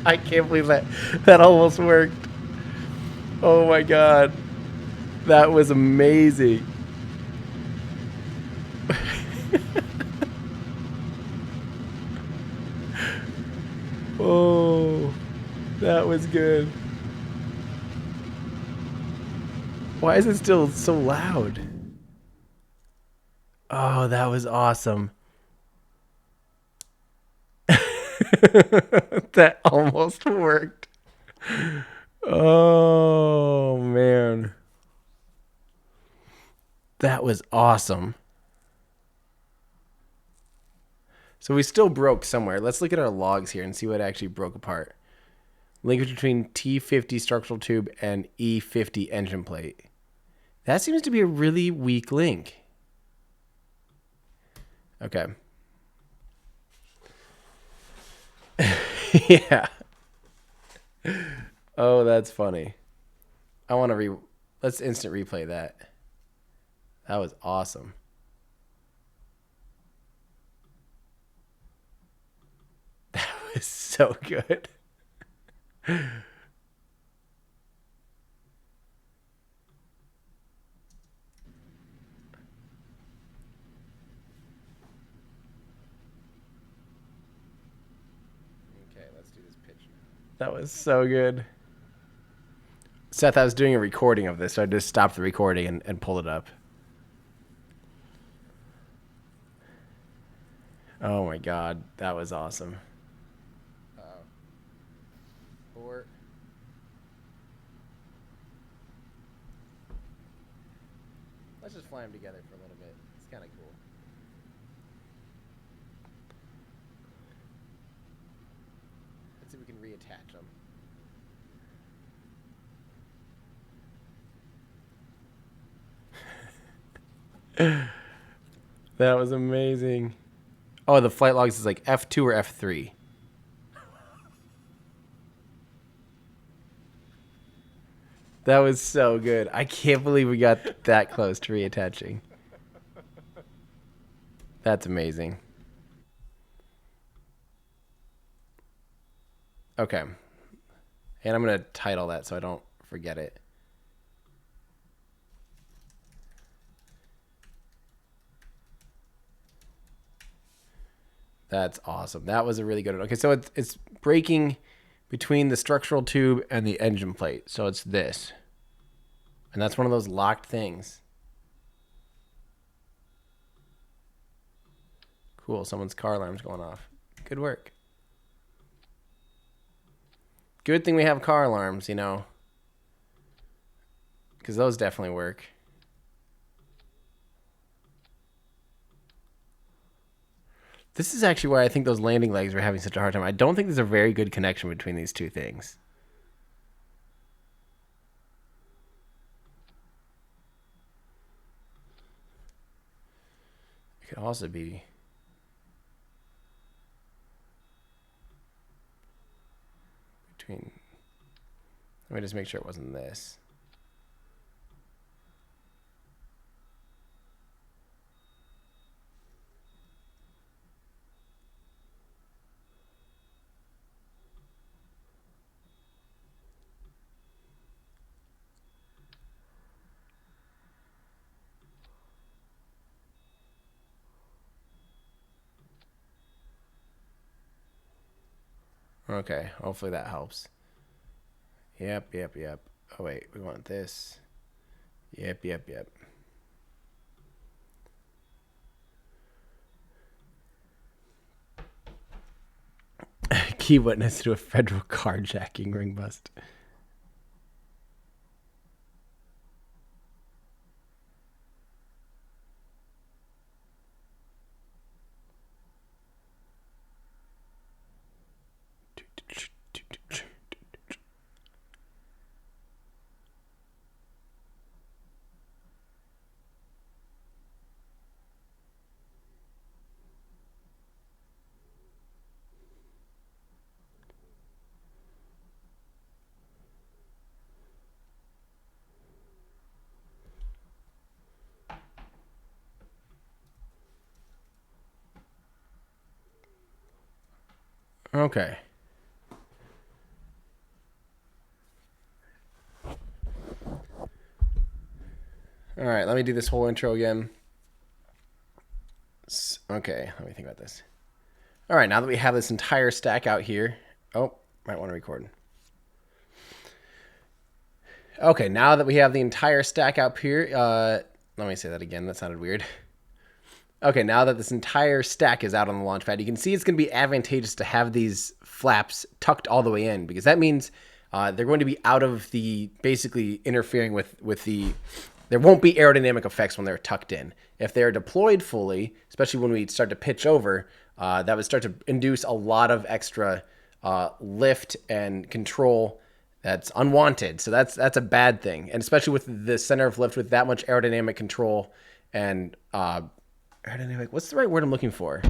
I can't believe that almost worked. Oh my god. That was amazing. Oh, that was good. Why is it still so loud? Oh, that was awesome. That almost worked. Oh, man. That was awesome. So we still broke somewhere. Let's look at our logs here and see what actually broke apart. Linkage between T50 structural tube and E50 engine plate. That seems to be a really weak link. Okay. Yeah. Oh, that's funny. I want to let's instant replay that. That was awesome. That was so good. Okay, let's do this pitch now. That was so good. Seth, I was doing a recording of this, so I just stopped the recording and pulled it up. Oh my god, that was awesome. Or let's just fly them together for a little bit. It's kind of cool. Let's see if we can reattach them. That was amazing. Oh, the flight logs is like F2 or F3. That was so good. I can't believe we got that close to reattaching. That's amazing. Okay. And I'm going to title that so I don't forget it. That's awesome. That was a really good one. Okay, so it's breaking between the structural tube and the engine plate. So it's this. And that's one of those locked things. Cool. Someone's car alarm's going off. Good work. Good thing we have car alarms, you know. Because those definitely work. This is actually why I think those landing legs were having such a hard time. I don't think there's a very good connection between these two things. It could also be... between... Let me just make sure it wasn't this. Okay, hopefully that helps. Yep. Oh, wait, we want this. Yep. Key witness to a federal carjacking ring bust. Okay. All right, let me do this whole intro again. Okay, let me think about this. All right, now that we have this entire stack out here. Oh, might want to record. Okay, now that we have the entire stack up here, let me say that again. That sounded weird. Okay, now that this entire stack is out on the launch pad, you can see it's going to be advantageous to have these flaps tucked all the way in, because that means they're going to be out of the, basically interfering with the, there won't be aerodynamic effects when they're tucked in. If they're deployed fully, especially when we start to pitch over, that would start to induce a lot of extra lift and control that's unwanted. So that's a bad thing, and especially with the center of lift with that much aerodynamic control and aerodynamic. What's the right word I'm looking for?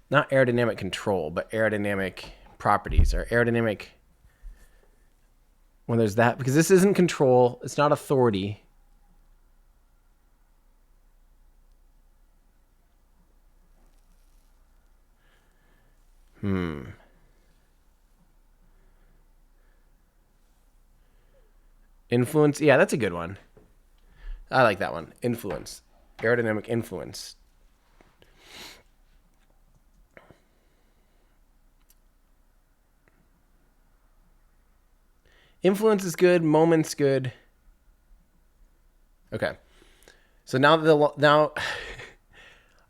Not aerodynamic control, but aerodynamic properties or aerodynamic. When there's that, because this isn't control, it's not authority. Influence. Yeah, that's a good one. I like that one. Influence. Aerodynamic influence. Influence is good. Moment's good. Okay. So now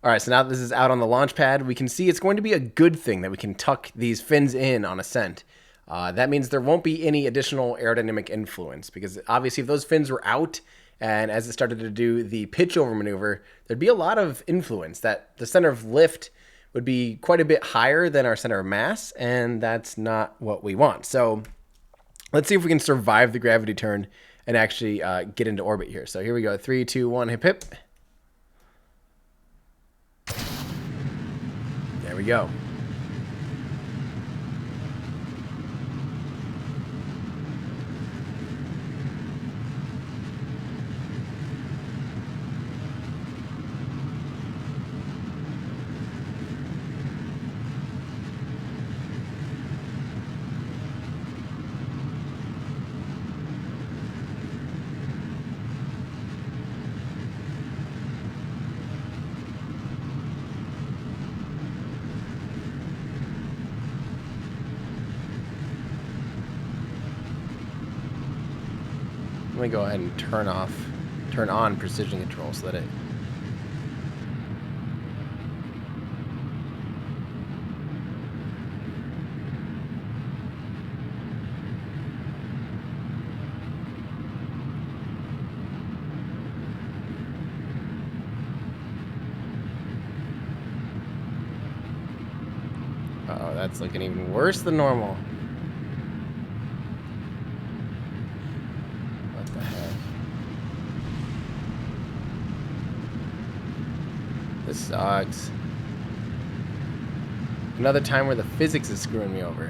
all right, so now that this is out on the launch pad, we can see it's going to be a good thing that we can tuck these fins in on ascent. That means there won't be any additional aerodynamic influence, because obviously if those fins were out and as it started to do the pitch over maneuver, there'd be a lot of influence. That the center of lift would be quite a bit higher than our center of mass, and that's not what we want. So let's see if we can survive the gravity turn and actually get into orbit here. So here we go. 3, 2, 1, hip hip. There we go. Let me go ahead and turn on precision control so that it. Uh-oh, that's looking even worse than normal. What the heck? This sucks. Another time where the physics is screwing me over.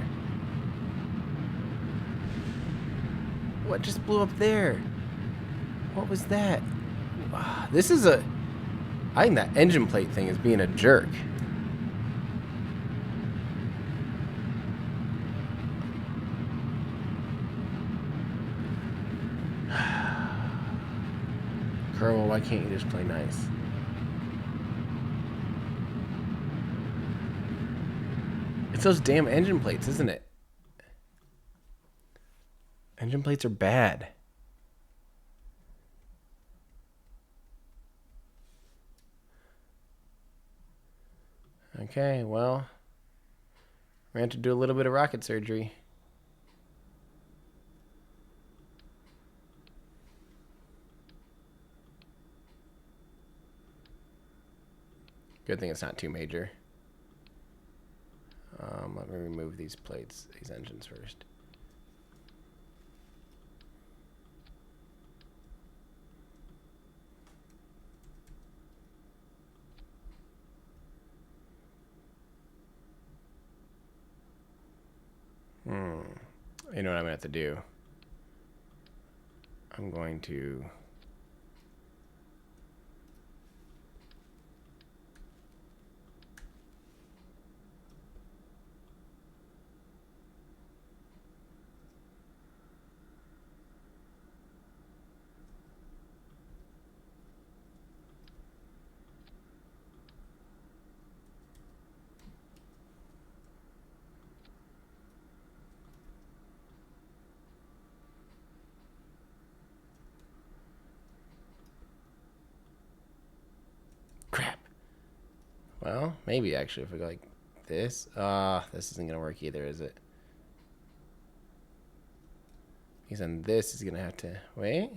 What just blew up there? What was that? This is a... I think that engine plate thing is being a jerk. Kerbal, why can't you just play nice? It's those damn engine plates, isn't it? Engine plates are bad. Okay, well, we're going to have to do a little bit of rocket surgery. Good thing it's not too major. Let me remove these plates, these engines first. You know what I'm going to have to do? I'm going to... Well, maybe actually if we go like this. This isn't gonna work either, is it? Because then this is gonna have to wait.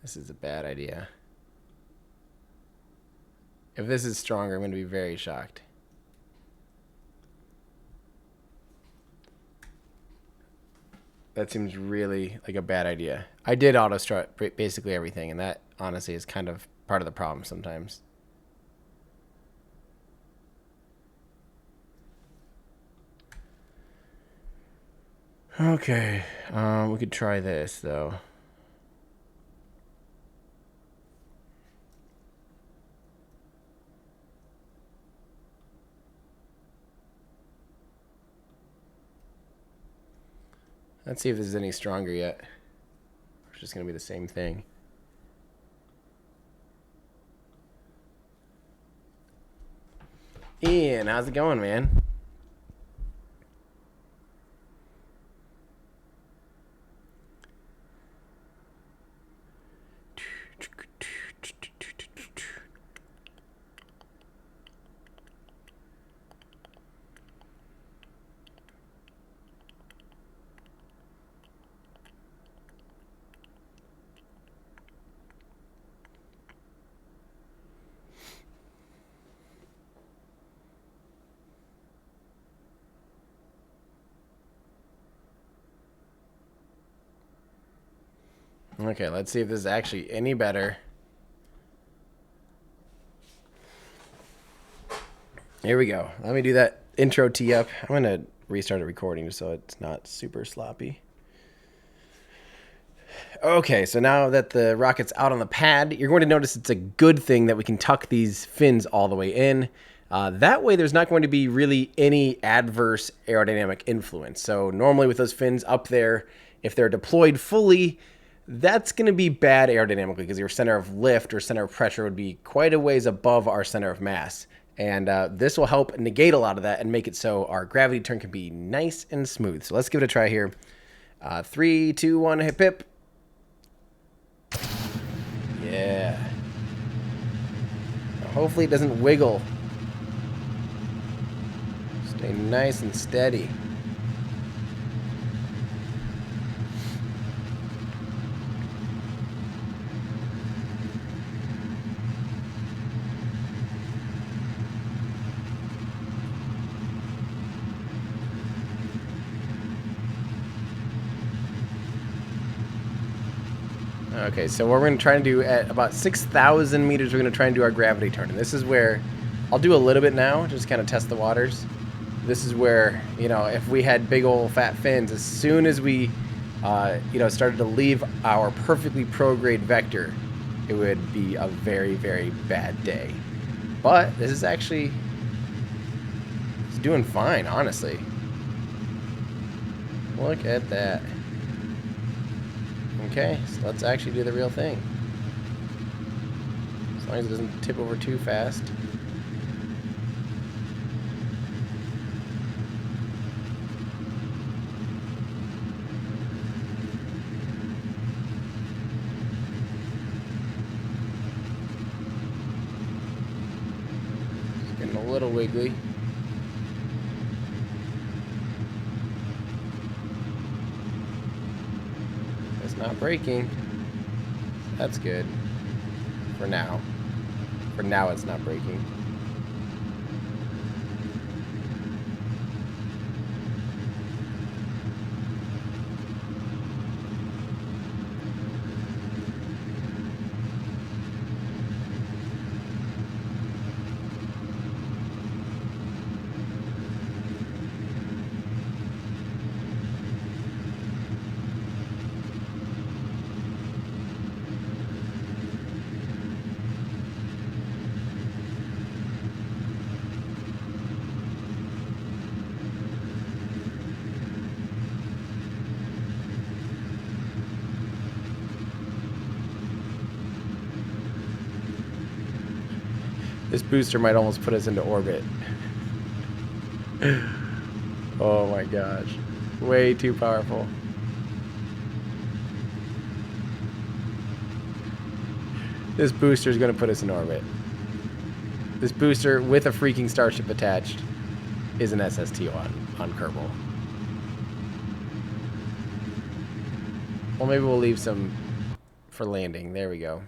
This is a bad idea. If this is stronger, I'm gonna be very shocked. That seems really like a bad idea. I did auto strut basically everything, and that honestly is kind of part of the problem sometimes. Okay, we could try this though. Let's see if this is any stronger yet. It's just gonna be the same thing. Ian, how's it going, man? Okay, let's see if this is actually any better. Here we go. Let me do that intro tee up. I'm going to restart the recording just so it's not super sloppy. Okay, so now that the rocket's out on the pad, you're going to notice it's a good thing that we can tuck these fins all the way in. That way there's not going to be really any adverse aerodynamic influence. So normally with those fins up there, if they're deployed fully, that's going to be bad aerodynamically because your center of lift or center of pressure would be quite a ways above our center of mass. And this will help negate a lot of that and make it so our gravity turn can be nice and smooth. So let's give it a try here. 3, 2, 1, hip hip. Yeah. Now hopefully it doesn't wiggle. Stay nice and steady. Okay, so what we're going to try and do at about 6,000 meters, we're going to try and do our gravity turn. And this is where I'll do a little bit now, just kind of test the waters. This is where, you know, if we had big old fat fins, as soon as we, you know, started to leave our perfectly prograde vector, it would be a very, very bad day. But this is actually, it's doing fine, honestly. Look at that. Okay, so let's actually do the real thing. As long as it doesn't tip over too fast. It's getting a little wiggly. Not breaking. That's good. For now. For now it's not breaking. This booster might almost put us into orbit. Oh my gosh. Way too powerful. This booster is going to put us in orbit. This booster with a freaking Starship attached is an SST on Kerbal. Well, maybe we'll leave some for landing. There we go.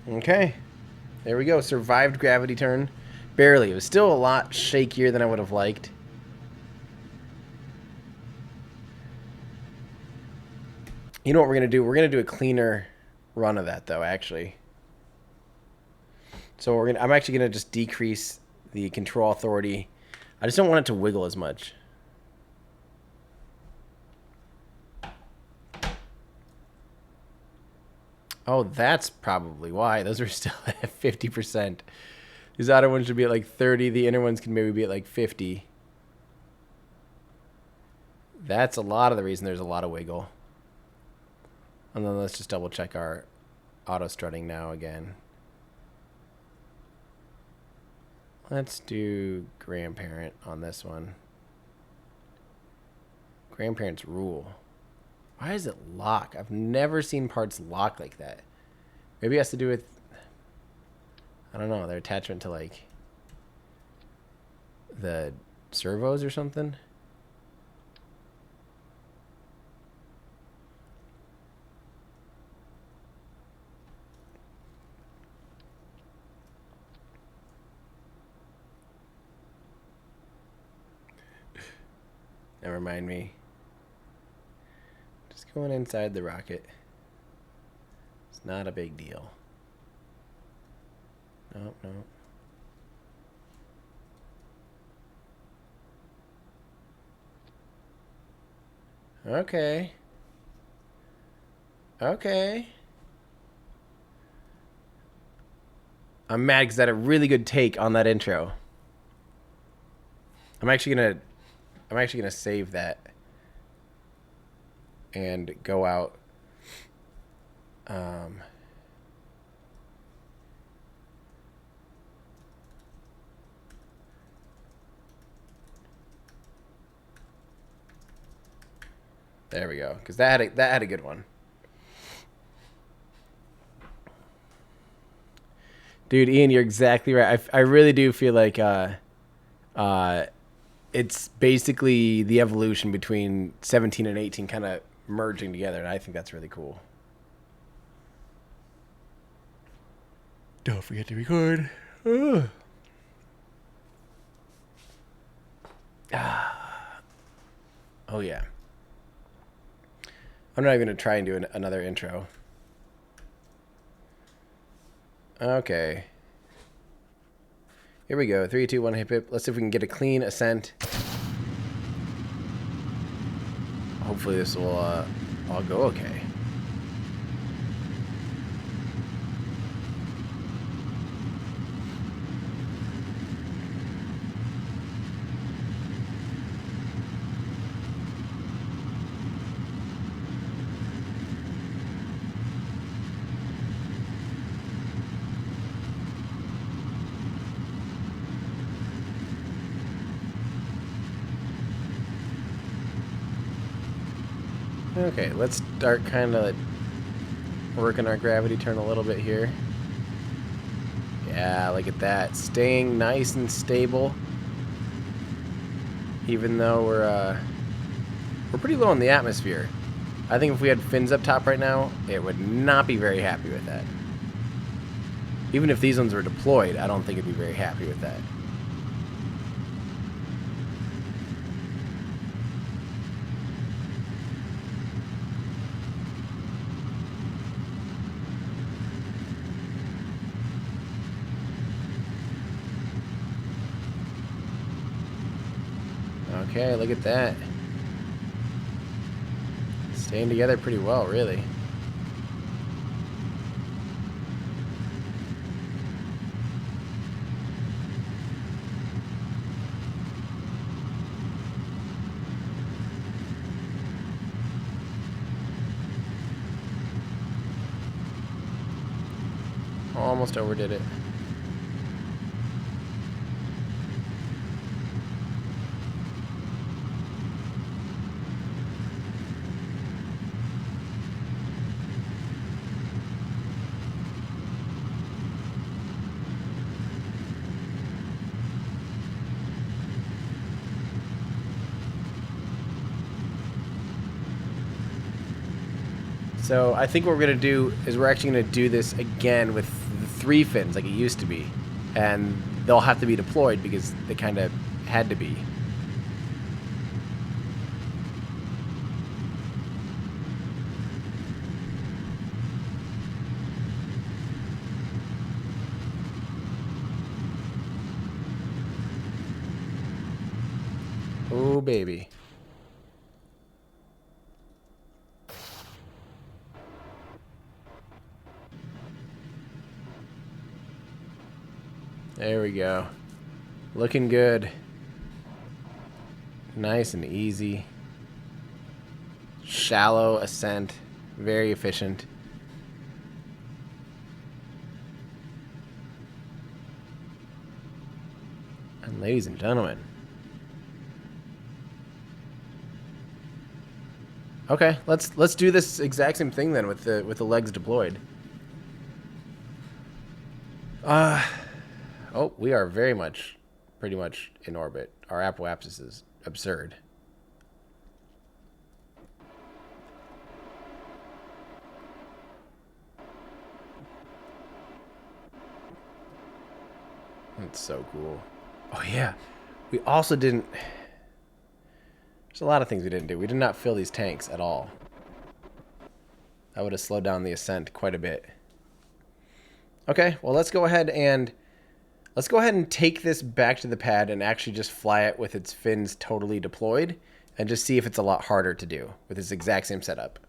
Okay. There we go. Survived gravity turn. Barely. It was still a lot shakier than I would have liked. You know what we're going to do? We're going to do a cleaner run of that, though, actually. So I'm actually going to just decrease the control authority. I just don't want it to wiggle as much. Oh, that's probably why. Those are still at 50%. These outer ones should be at like 30. The inner ones can maybe be at like 50. That's a lot of the reason there's a lot of wiggle. And then let's just double check our auto strutting now again. Let's do grandparent on this one. Grandparents rule. Why does it lock? I've never seen parts lock like that. Maybe it has to do with, I don't know, their attachment to like the servos or something. Never mind me. Just going inside the rocket. It's not a big deal. Nope, nope. Okay. Okay. I'm mad because I had a really good take on that intro. I'm actually gonna save that and go out. There we go, because that had a good one. Dude, Ian, you're exactly right. I really do feel like it's basically the evolution between 17 and 18 kind of merging together, and I think that's really cool. Don't forget to record. Ugh. Oh, yeah. I'm not even going to try and do another intro. Okay. Here we go. 3, 2, 1, hip, hip. Let's see if we can get a clean ascent. Hopefully this will all go okay. Okay, let's start kind of working our gravity turn a little bit here. Yeah, look at that. Staying nice and stable. Even though we're pretty low in the atmosphere. I think if we had fins up top right now, it would not be very happy with that. Even if these ones were deployed, I don't think it'd be very happy with that. Okay, look at that. Staying together pretty well, really. almost overdid it. So I think what we're going to do is we're actually going to do this again with the 3 fins like it used to be. And they'll have to be deployed because they kind of had to be. Oh, baby. There we go. Looking good. Nice and easy. Shallow ascent. Very efficient. And ladies and gentlemen. Okay, let's do this exact same thing then with the legs deployed. Oh, we are pretty much in orbit. Our apoapsis is absurd. That's so cool. Oh yeah, we also didn't. There's a lot of things we didn't do. We did not fill these tanks at all. That would have slowed down the ascent quite a bit. Okay, well let's go ahead and take this back to the pad and actually just fly it with its fins totally deployed and just see if it's a lot harder to do with this exact same setup.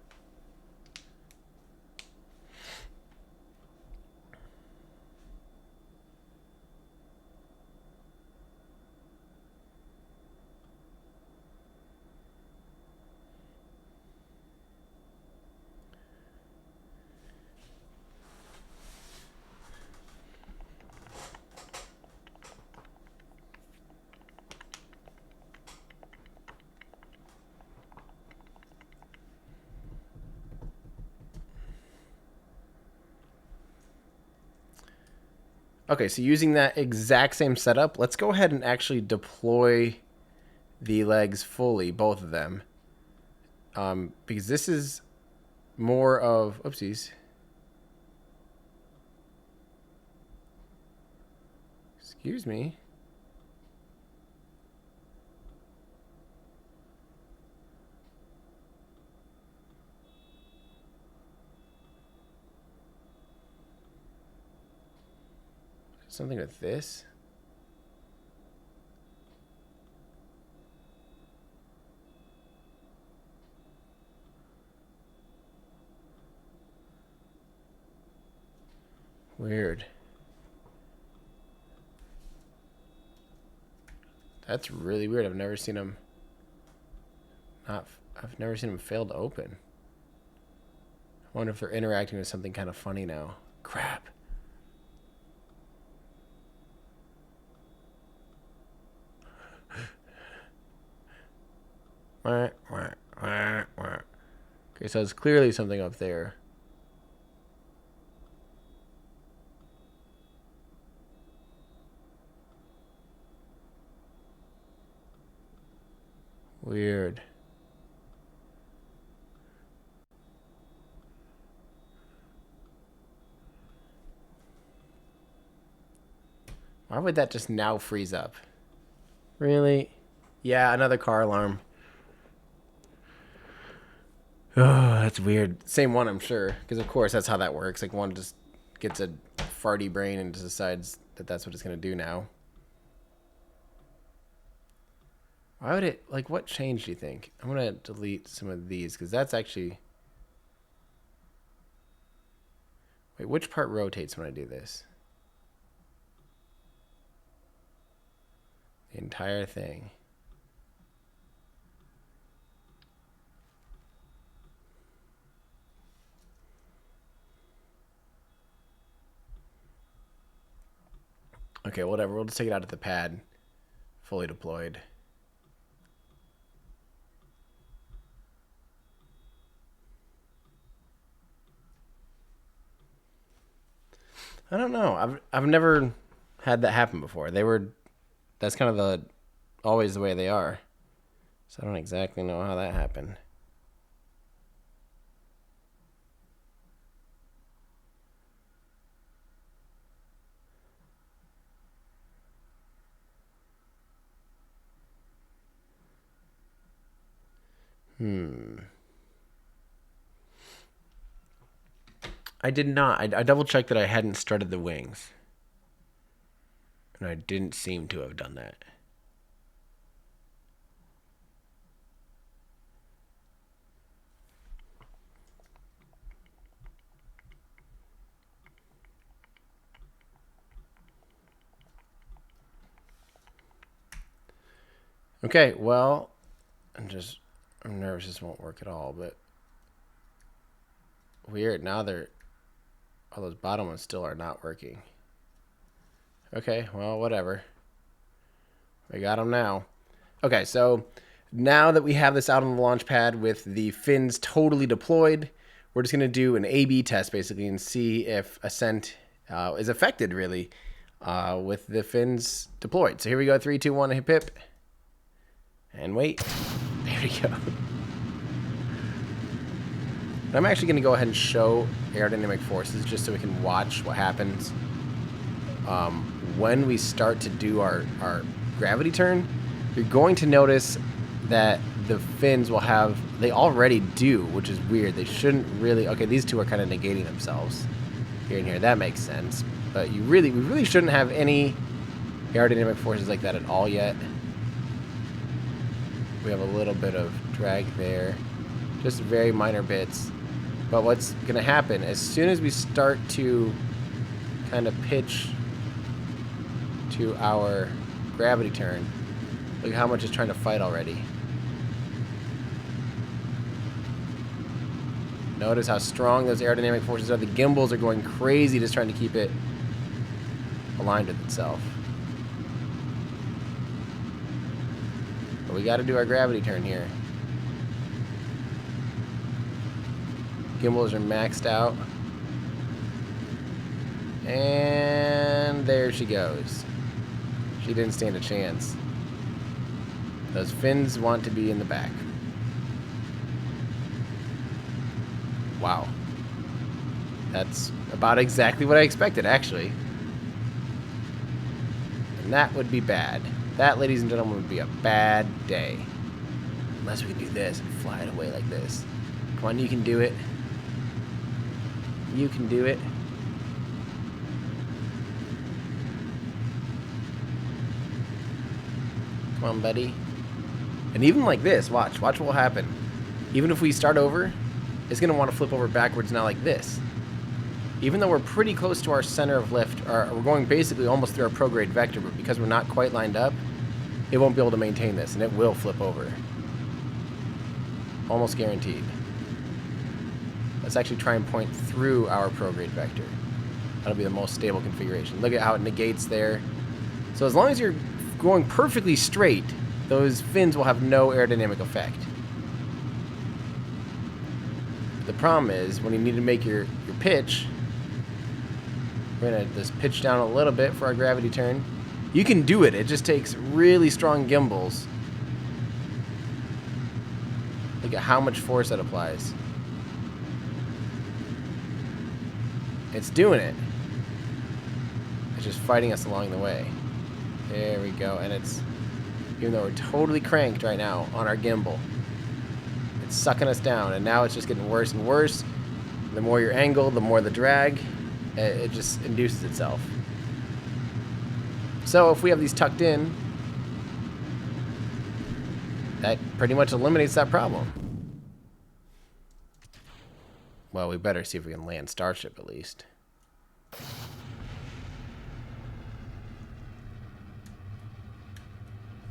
Okay, so using that exact same setup, let's go ahead and actually deploy the legs fully, both of them. Because this is more of... Oopsies. Excuse me. Something with this? Weird. That's really weird. I've never seen them fail to open. I wonder if they're interacting with something kind of funny now. Crap. Okay, so it's clearly something up there. Weird. Why would that just now freeze up? Really? Yeah, another car alarm. Oh, that's weird. Same one, I'm sure. Because, of course, that's how that works. Like, one just gets a farty brain and just decides that that's what it's going to do now. Why would it... Like, what changed, do you think? I'm going to delete some of these, because that's actually... Wait, which part rotates when I do this? The entire thing. Okay, whatever. We'll just take it out of the pad. Fully deployed. I don't know. I've never had that happen before. That's kind of always the way they are. So I don't exactly know how that happened. I did not. I double checked that I hadn't strutted the wings. And I didn't seem to have done that. Okay, well, I'm nervous this won't work at all, but weird. Now all those bottom ones still are not working. Okay, well, whatever. We got them now. Okay, so now that we have this out on the launch pad with the fins totally deployed, we're just going to do an A/B test basically and see if ascent is affected really with the fins deployed. So here we go, 3, 2, 1, hip hip. And wait. There we go. I'm actually going to go ahead and show aerodynamic forces just so we can watch what happens when we start to do our gravity turn. You're going to notice that the fins will have, they already do, which is weird. They shouldn't really, okay, these two are kind of negating themselves here and here. That makes sense. But we really shouldn't have any aerodynamic forces like that at all yet. We have a little bit of drag there, just very minor bits. But what's going to happen, as soon as we start to kind of pitch to our gravity turn, look how much it's trying to fight already. Notice how strong those aerodynamic forces are. The gimbals are going crazy just trying to keep it aligned with itself. But we got to do our gravity turn here. Gimbals are maxed out. And there she goes. She didn't stand a chance. Those fins want to be in the back. Wow. That's about exactly what I expected, actually. And that would be bad. That, ladies and gentlemen, would be a bad day. Unless we can do this and fly it away like this. Come on, you can do it. You can do it. Come on, buddy. And even like this, watch what will happen. Even if we start over, it's going to want to flip over backwards now like this. Even though we're pretty close to our center of lift, or we're going basically almost through our prograde vector, but because we're not quite lined up, it won't be able to maintain this, and it will flip over. Almost guaranteed. Let's actually try and point through our prograde vector. That'll be the most stable configuration. Look at how it negates there. So as long as you're going perfectly straight, those fins will have no aerodynamic effect. The problem is when you need to make your pitch, we're going to just pitch down a little bit for our gravity turn. You can do it. It just takes really strong gimbals. Look at how much force that applies. It's doing it. It's just fighting us along the way. There we go. And it's, even though we're totally cranked right now on our gimbal, it's sucking us down. And now it's just getting worse and worse. The more you're angled, the more the drag. It just induces itself. So if we have these tucked in, that pretty much eliminates that problem. Well, we better see if we can land StarShip at least.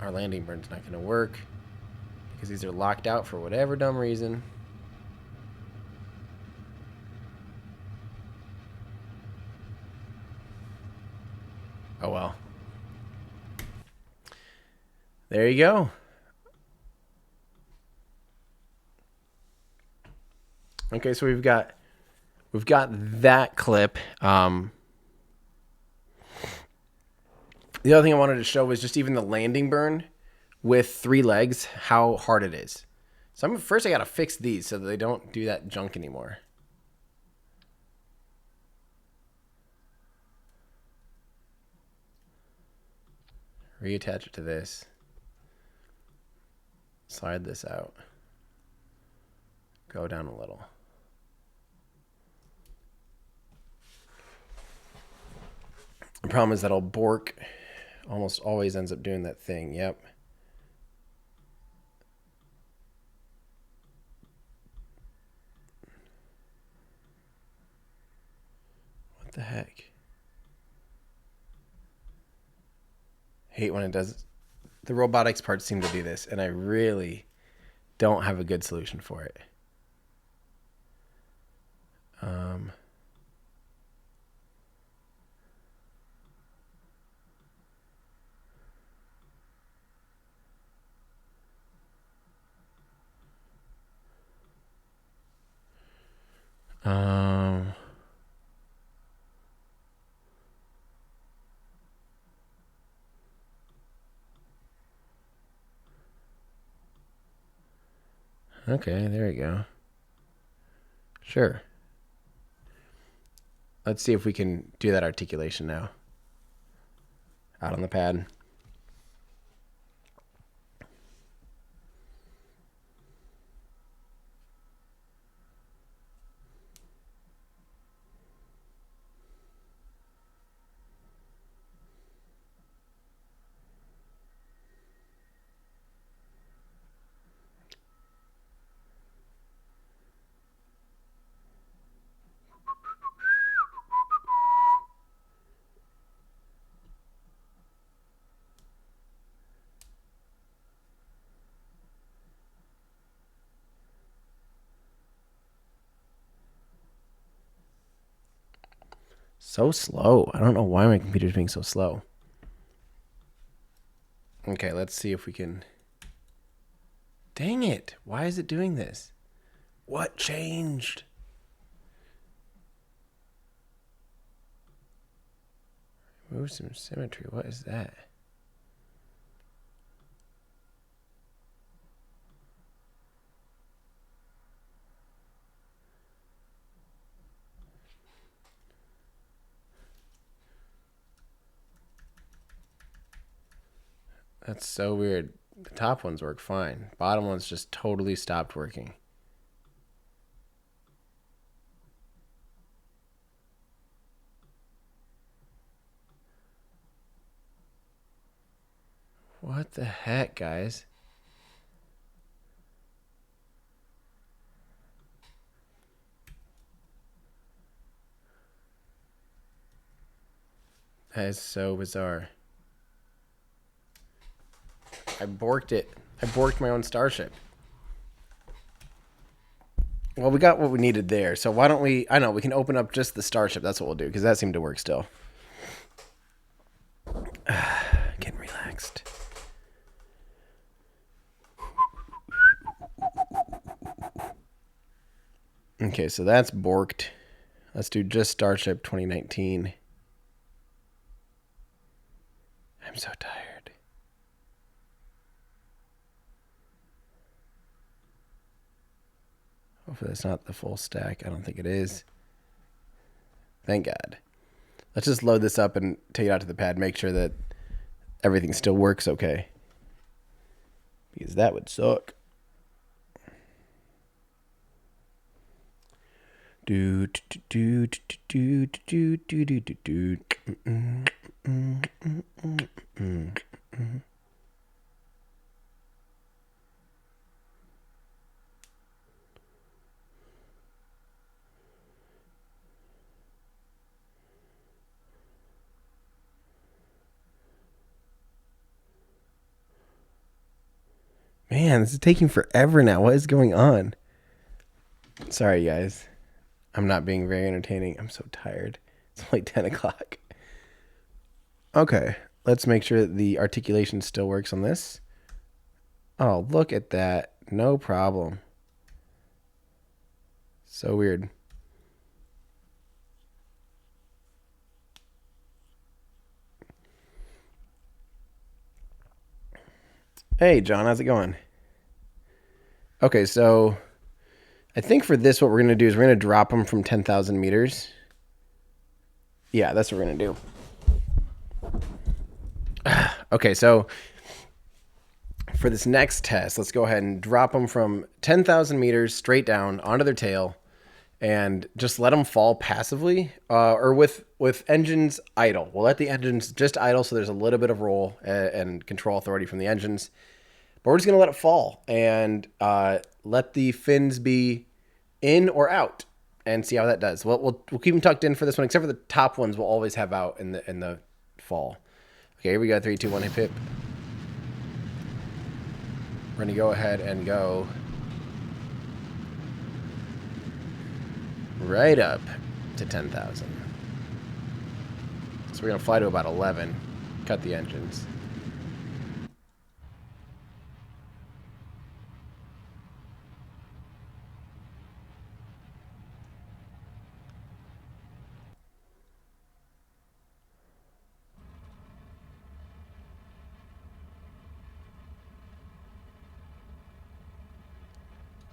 Our landing burn's not going to work because these are locked out for whatever dumb reason. Oh well. There you go. Okay, so we've got that clip. The other thing I wanted to show was just even the landing burn with 3 legs, how hard it is. So first I got to fix these so that they don't do that junk anymore. Reattach it to this. Slide this out. Go down a little. The problem is that old Bork almost always ends up doing that thing. Yep. What the heck? Hate when it does. The robotics parts seem to do this, and I really don't have a good solution for it. Okay, there we go. Sure. Let's see if we can do that articulation now. Out on the pad. So slow. I don't know why my computer's being so slow. Okay, let's see if we can... Dang it. Why is it doing this? What changed? Remove some symmetry. What is that? That's so weird. The top ones work fine. Bottom ones just totally stopped working. What the heck, guys? That is so bizarre. I borked it. I borked my own Starship. Well, we got what we needed there. So why don't we... I know, we can open up just the Starship. That's what we'll do, because that seemed to work still. Getting relaxed. Okay, so that's borked. Let's do just Starship 2019. I'm so tired. Hopefully that's not the full stack. I don't think it is. Thank God. Let's just load this up and take it out to the pad. Make sure that everything still works okay. Because that would suck. Do do do do do do do do do. Man, this is taking forever now. What is going on? Sorry, guys. I'm not being very entertaining. I'm so tired. It's only 10 o'clock. Okay, let's make sure that the articulation still works on this. Oh, look at that. No problem. So weird. Hey, John, how's it going? Okay, so I think for this, what we're going to do is we're going to drop them from 10,000 meters. Yeah, that's what we're going to do. Okay, so for this next test, let's go ahead and drop them from 10,000 meters straight down onto their tail and just let them fall passively or with engines idle. We'll let the engines just idle so there's a little bit of roll and control authority from the engines. But we're just going to let it fall and let the fins be in or out and see how that does. We'll keep them tucked in for this one, except for the top ones we'll always have out in the fall. Okay, here we go. 3, 2, 1, hip, hip. We're going to go ahead and go right up to 10,000. So we're going to fly to about 11, cut the engines.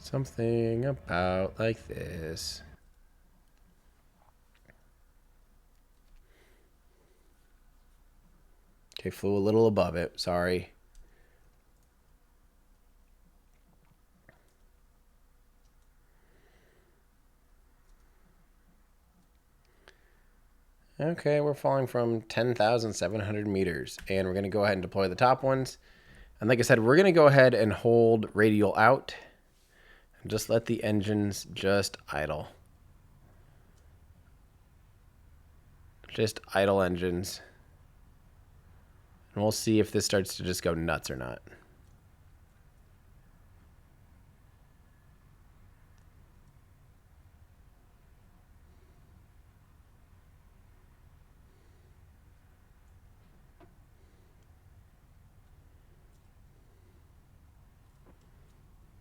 Something about like this. Okay, flew a little above it. Sorry. Okay, we're falling from 10,700 meters, and we're going to go ahead and deploy the top ones. And like I said, we're going to go ahead and hold radial out and just let the engines just idle. Just idle engines. And we'll see if this starts to just go nuts or not.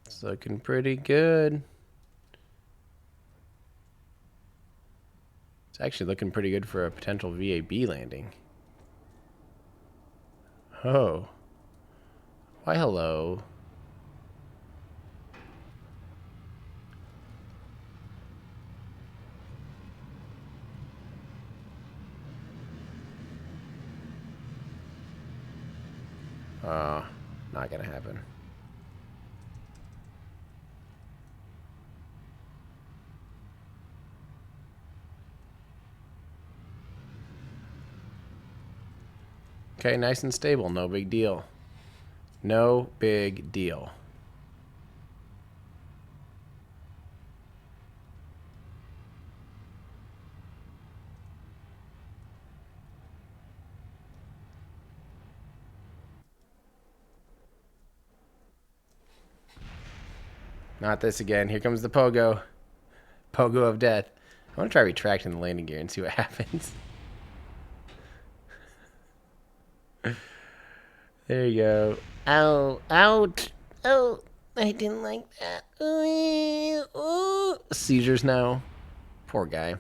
It's looking pretty good. It's actually looking pretty good for a potential VAB landing. Oh. Why, hello. Not gonna happen. Okay, nice and stable. No big deal. No big deal. Not this again. Here comes the pogo. Pogo of death. I want to try retracting the landing gear and see what happens. There you go. Ow. Ouch. Oh, I didn't like that. Ooh. Seizures now. Poor guy.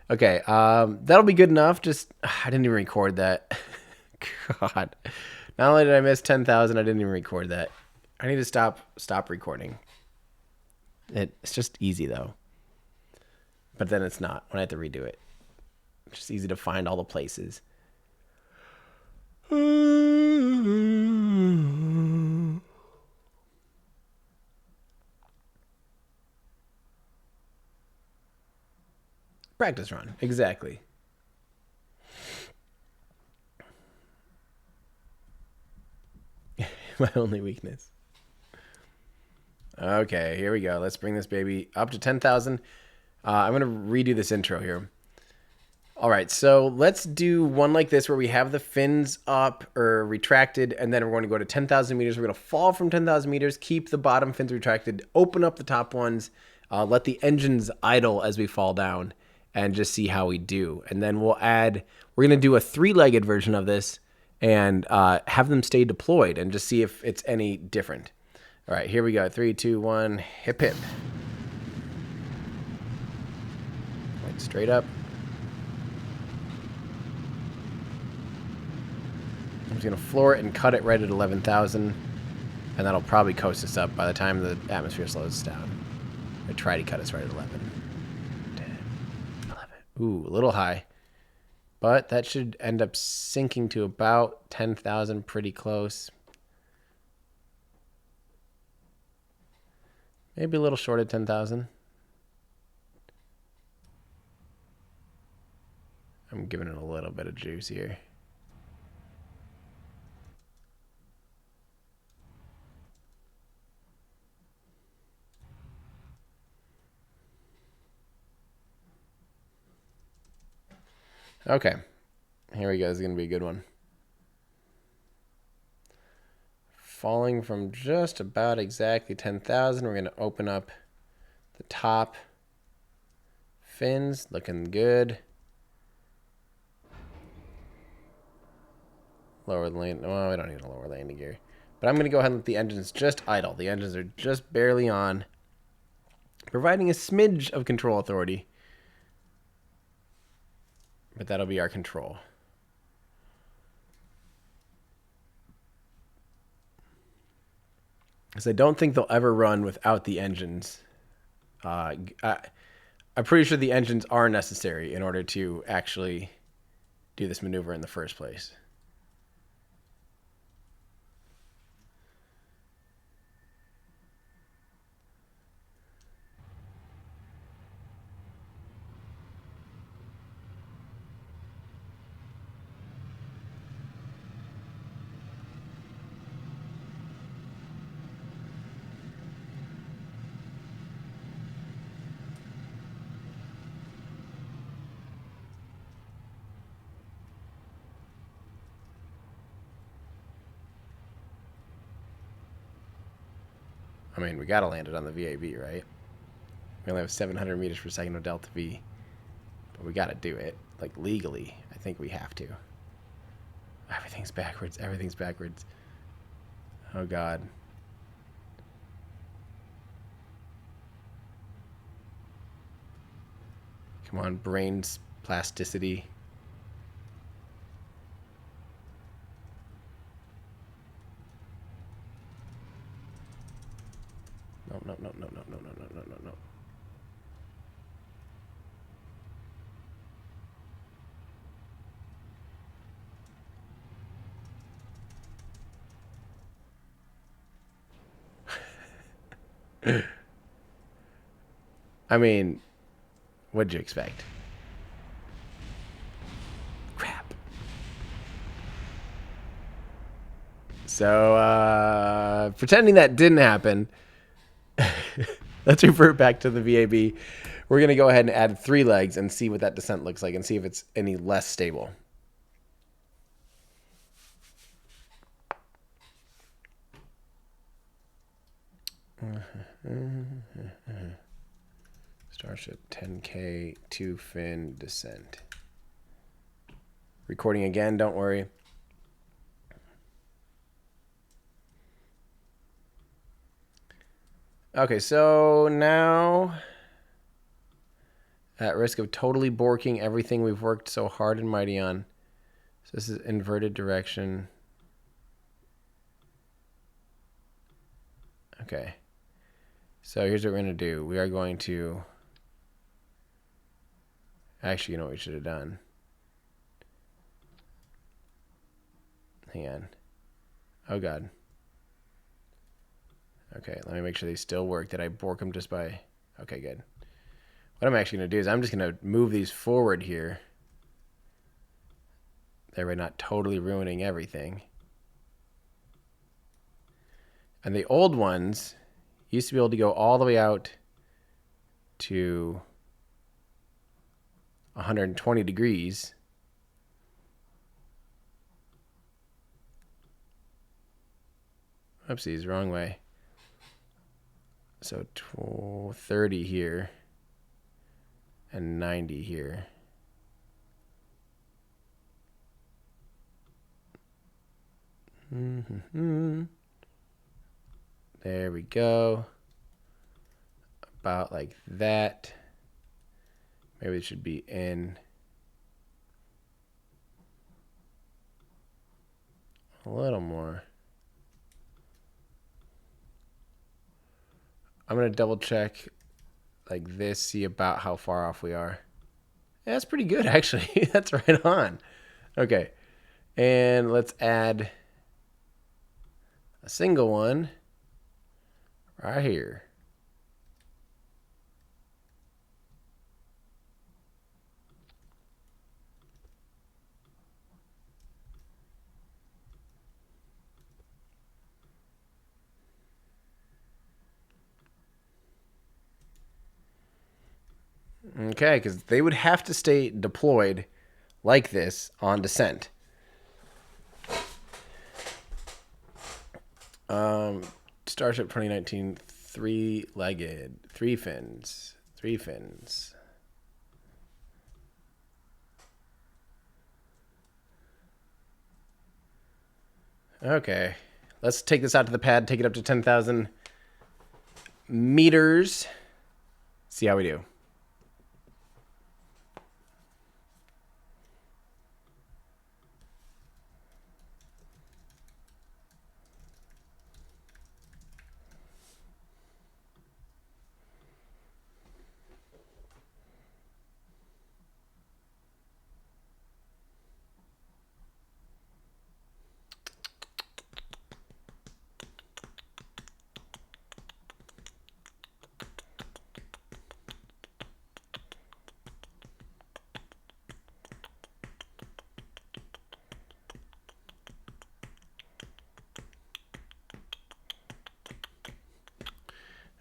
Okay, that'll be good enough. Just, I didn't even record that. God. Not only did I miss 10,000, I didn't even record that. I need to stop recording. It's just easy, though. But then it's not when I have to redo it. It's just easy to find all the places. Practice run. Exactly. My only weakness. Okay, here we go. Let's bring this baby up to 10,000. I'm going to redo this intro here. All right, so let's do one like this where we have the fins up or retracted, and then we're going to go to 10,000 meters. We're going to fall from 10,000 meters, keep the bottom fins retracted, open up the top ones, let the engines idle as we fall down, and just see how we do. And then we're going to do a 3-legged version of this, and have them stay deployed and just see if it's any different. All right, here we go. 3, 2, 1, hip hip. Point straight up. I'm just going to floor it and cut it right at 11,000. And that'll probably coast us up by the time the atmosphere slows down. I try to cut us right at 11. 10, 11. Ooh, a little high. But that should end up sinking to about 10,000, pretty close. Maybe a little short of 10,000. I'm giving it a little bit of juice here. Okay, here we go. This is going to be a good one. Falling from just about exactly 10,000, we're going to open up the top fins. Looking good. Lower the lane. Well, we don't need a lower landing gear. But I'm going to go ahead and let the engines just idle. The engines are just barely on, providing a smidge of control authority. But that'll be our control. Because I don't think they'll ever run without the engines. I'm pretty sure the engines are necessary in order to actually do this maneuver in the first place. I mean, we gotta land it on the VAB, right? We only have 700 meters per second of delta V, but we gotta do it. Like, legally, I think we have to. Everything's backwards. Everything's backwards. Oh, God. Come on, brain's plasticity. No, no, no, no, no, no, no, no, no, no, no. I mean, what'd you expect? Crap. So, pretending that didn't happen, let's revert back to the VAB. We're going to go ahead and add 3 legs and see what that descent looks like and see if it's any less stable. StarShip 10K 2-fin descent. Recording again, don't worry. Okay, so now, at risk of totally borking everything we've worked so hard and mighty on. So this is inverted direction. Okay. So here's what we're going to do. We are going to... Actually, you know what we should have done? Hang on. Oh, God. Okay, let me make sure they still work. Did I bork them just by... Okay, good. What I'm actually going to do is I'm just going to move these forward here. That way not totally ruining everything. And the old ones used to be able to go all the way out to 120 degrees. Oopsies, wrong way. So 30 here and 90 here. There we go. About like that. Maybe it should be in a little more. I'm going to double check like this, see about how far off we are. Yeah, that's pretty good, actually. That's right on. Okay. And let's add a single one right here. Okay, because they would have to stay deployed like this on descent. Starship 2019, three-legged, three fins. Okay, let's take this out to the pad, take it up to 10,000 meters. See how we do.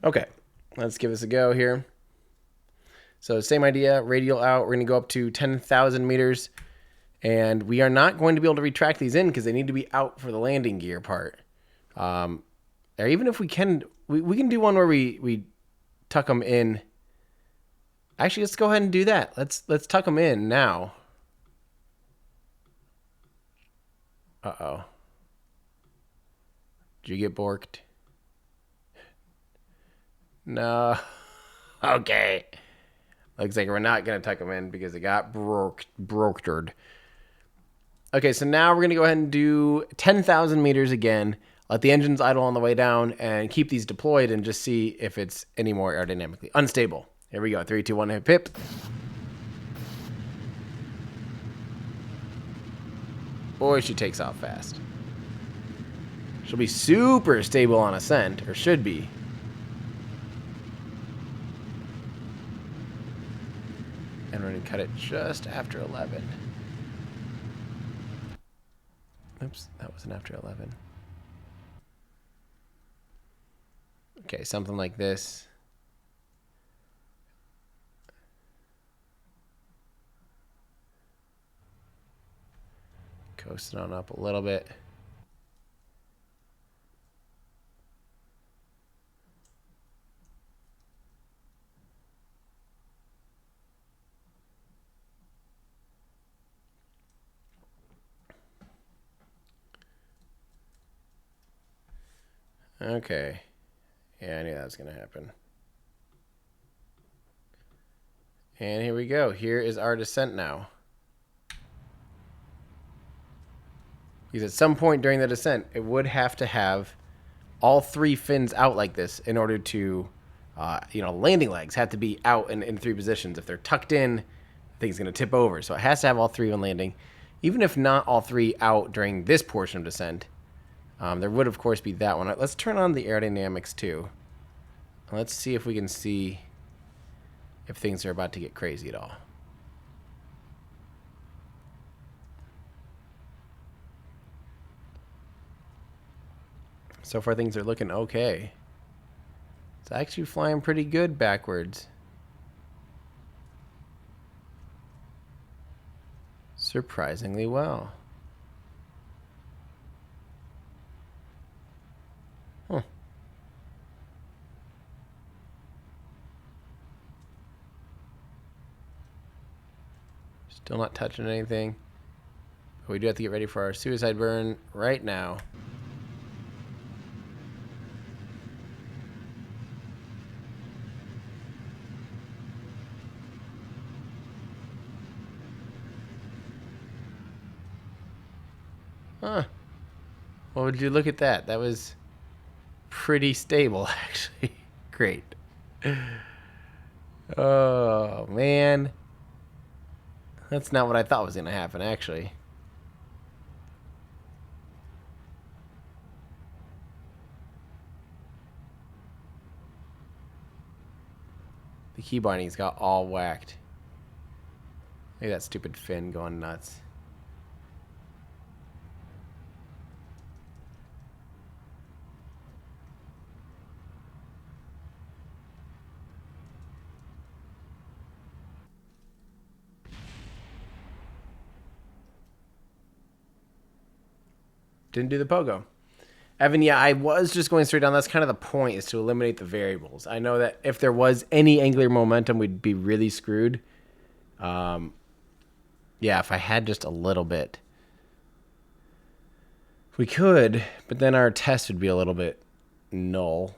Okay, let's give this a go here. So same idea, radial out. We're going to go up to 10,000 meters. And we are not going to be able to retract these in because they need to be out for the landing gear part. Or even if we can, we can do one where we tuck them in. Actually, let's go ahead and do that. Let's tuck them in now. Uh-oh. Did you get borked? No. Okay. Looks like we're not going to tuck them in because it got brokered. Okay, so now we're going to go ahead and do 10,000 meters again. Let the engines idle on the way down and keep these deployed and just see if it's any more aerodynamically unstable. Here we go. 3, 2, 1, hip, hip. Boy, she takes off fast. She'll be super stable on ascent, or should be. And we're going to cut it just after 11. Oops, that wasn't after 11. Okay, something like this. Coasting on up a little bit. Okay. Yeah, I knew that was going to happen. And here we go. Here is our descent now. Because at some point during the descent, it would have to have all 3 fins out like this in order to, landing legs have to be out in 3 positions. If they're tucked in, the thing's going to tip over. So it has to have all 3 when landing. Even if not all 3 out during this portion of descent, there would, of course, be that one. Let's turn on the aerodynamics, too. Let's see if we can see if things are about to get crazy at all. So far, things are looking okay. It's actually flying pretty good backwards. Surprisingly well. Huh. Still not touching anything. we do have to get ready for our suicide burn right now. Huh. Well, would you look at that? That was pretty stable, actually. Great. Oh, man. That's not what I thought was going to happen, actually. The key bindings got all whacked. Look at that stupid fin going nuts. Didn't do the pogo. Evan, yeah, I was just going straight down. That's kind of the point, is to eliminate the variables. I know that if there was any angular momentum, we'd be really screwed. Yeah, if I had just a little bit. We could, but then our test would be a little bit null.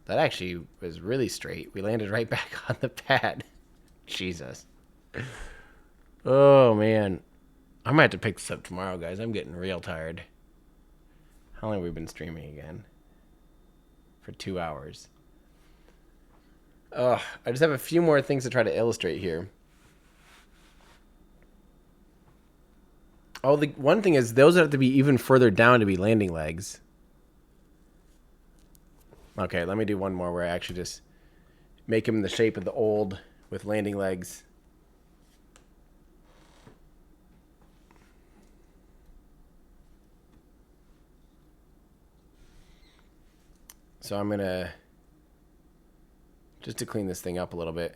That actually was really straight. We landed right back on the pad. Jesus. Oh, man. I might have to pick this up tomorrow, guys. I'm getting real tired. How long have we been streaming again? For 2 hours. I just have a few more things to try to illustrate here. Oh, the one thing is those have to be even further down to be landing legs. Okay, let me do one more where I actually just make them in the shape of the old with landing legs. So I'm going to, just to clean this thing up a little bit.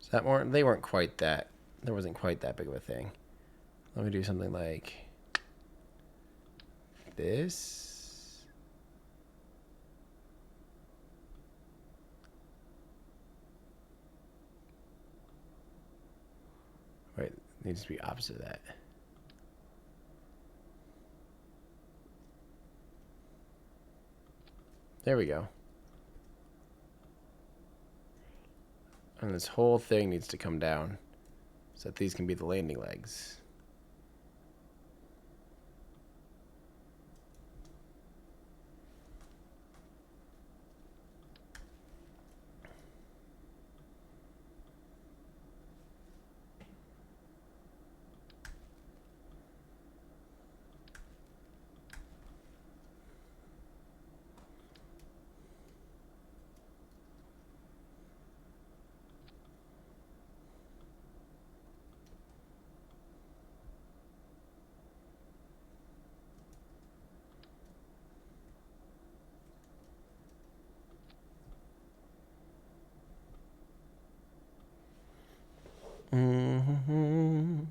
Is that more? They weren't quite that. There wasn't quite that big of a thing. Let me do something like this. Wait, it needs to be opposite of that. There we go. And this whole thing needs to come down so that these can be the landing legs. Mm-hmm.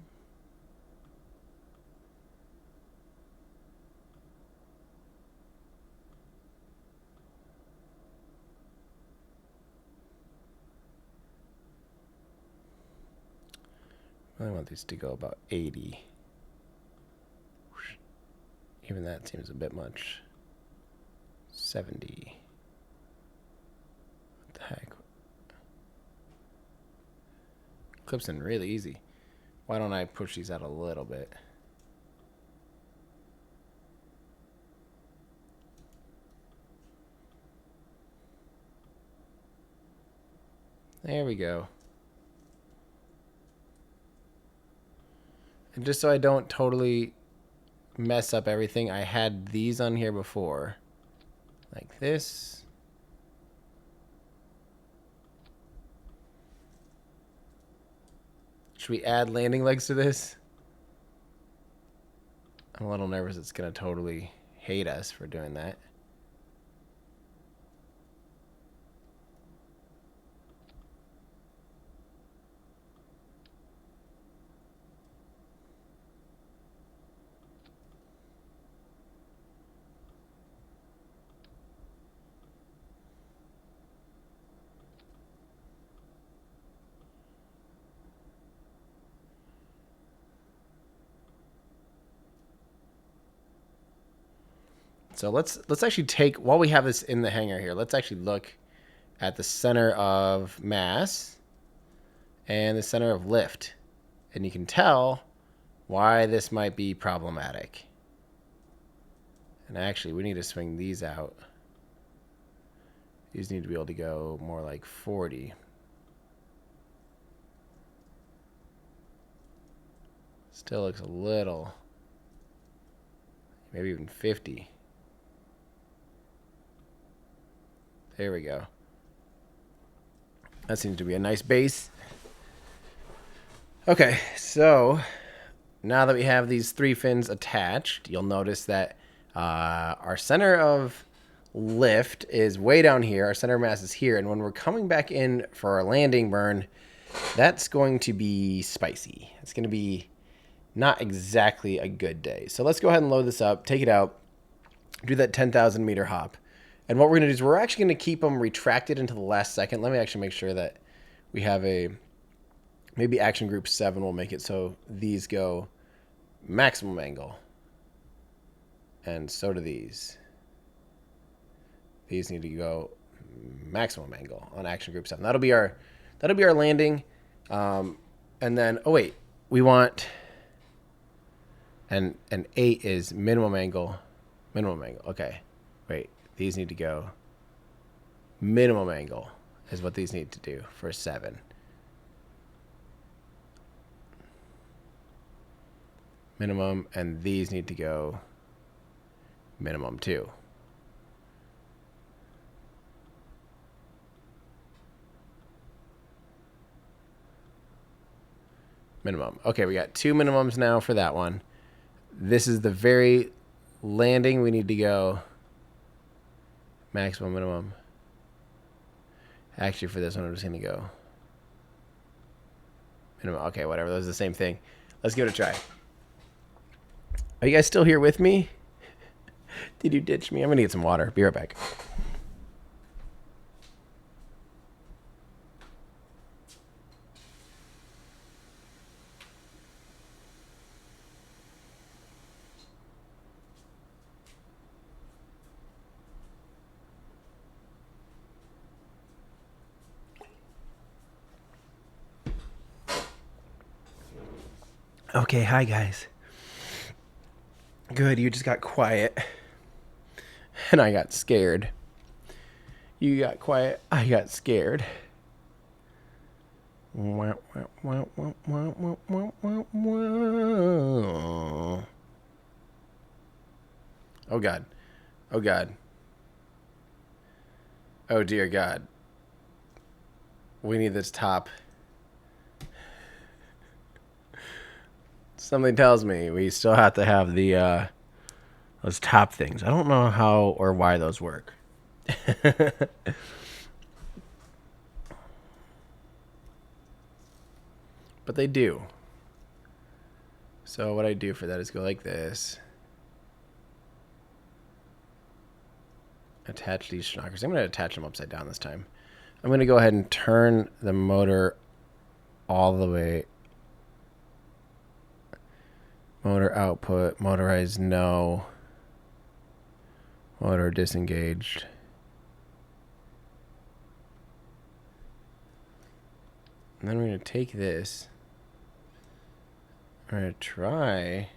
I want these to go about 80. Even that seems a bit much. 70. What the heck? Clips in really easy. Why don't I push these out a little bit? There we go. And just so I don't totally mess up everything, I had these on here before. Like this. Should we add landing legs to this? I'm a little nervous it's going to totally hate us for doing that. So let's actually take, while we have this in the hangar here, let's actually look at the center of mass and the center of lift. And you can tell why this might be problematic. And actually, we need to swing these out. These need to be able to go more like 40. Still looks a little, maybe even 50. There we go. That seems to be a nice base. Okay, so now that we have these 3 fins attached, you'll notice that our center of lift is way down here. Our center of mass is here. And when we're coming back in for our landing burn, that's going to be spicy. It's going to be not exactly a good day. So let's go ahead and load this up, take it out, do that 10,000 meter hop. And what we're going to do is we're actually going to keep them retracted until the last second. Let me actually make sure that we have a, maybe action group 7 will make it so these go maximum angle. And so do these. These need to go maximum angle on action group 7. That'll be our landing. And then, oh wait, we want, and 8 is minimum angle. Minimum angle. Okay. Wait. These need to go minimum angle is what these need to do for 7. Minimum, and these need to go minimum 2. Minimum. Okay, we got 2 minimums now for that one. This is the very landing we need to go maximum, minimum. Actually, for this one, I'm just going to go minimum. Okay, whatever. Those are the same thing. Let's give it a try. Are you guys still here with me? Did you ditch me? I'm going to get some water. Be right back. Okay, hi guys. Good, you just got quiet. And I got scared. You got quiet, I got scared. Oh God. Oh God. Oh dear God. We need this top. Something tells me we still have to have the those top things. I don't know how or why those work. But they do. So what I do for that is go like this. Attach these schnockers. I'm going to attach them upside down this time. I'm going to go ahead and turn the motor all the way. Motor output, motorized no. Motor disengaged. And then we're going to take this. We're going to try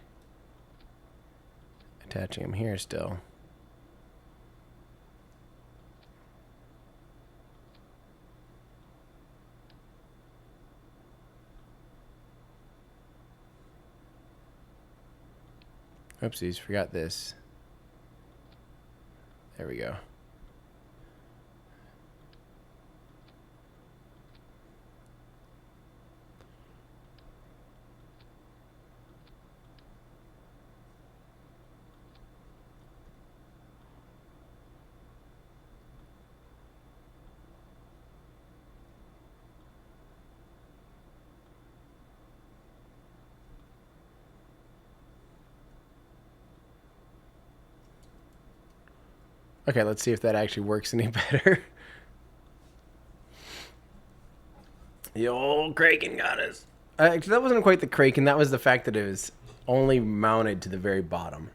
attaching them here still. Oopsies, forgot this. There we go. Okay, let's see if that actually works any better. The old Kraken got us. Actually, that wasn't quite the Kraken. That was the fact that it was only mounted to the very bottom.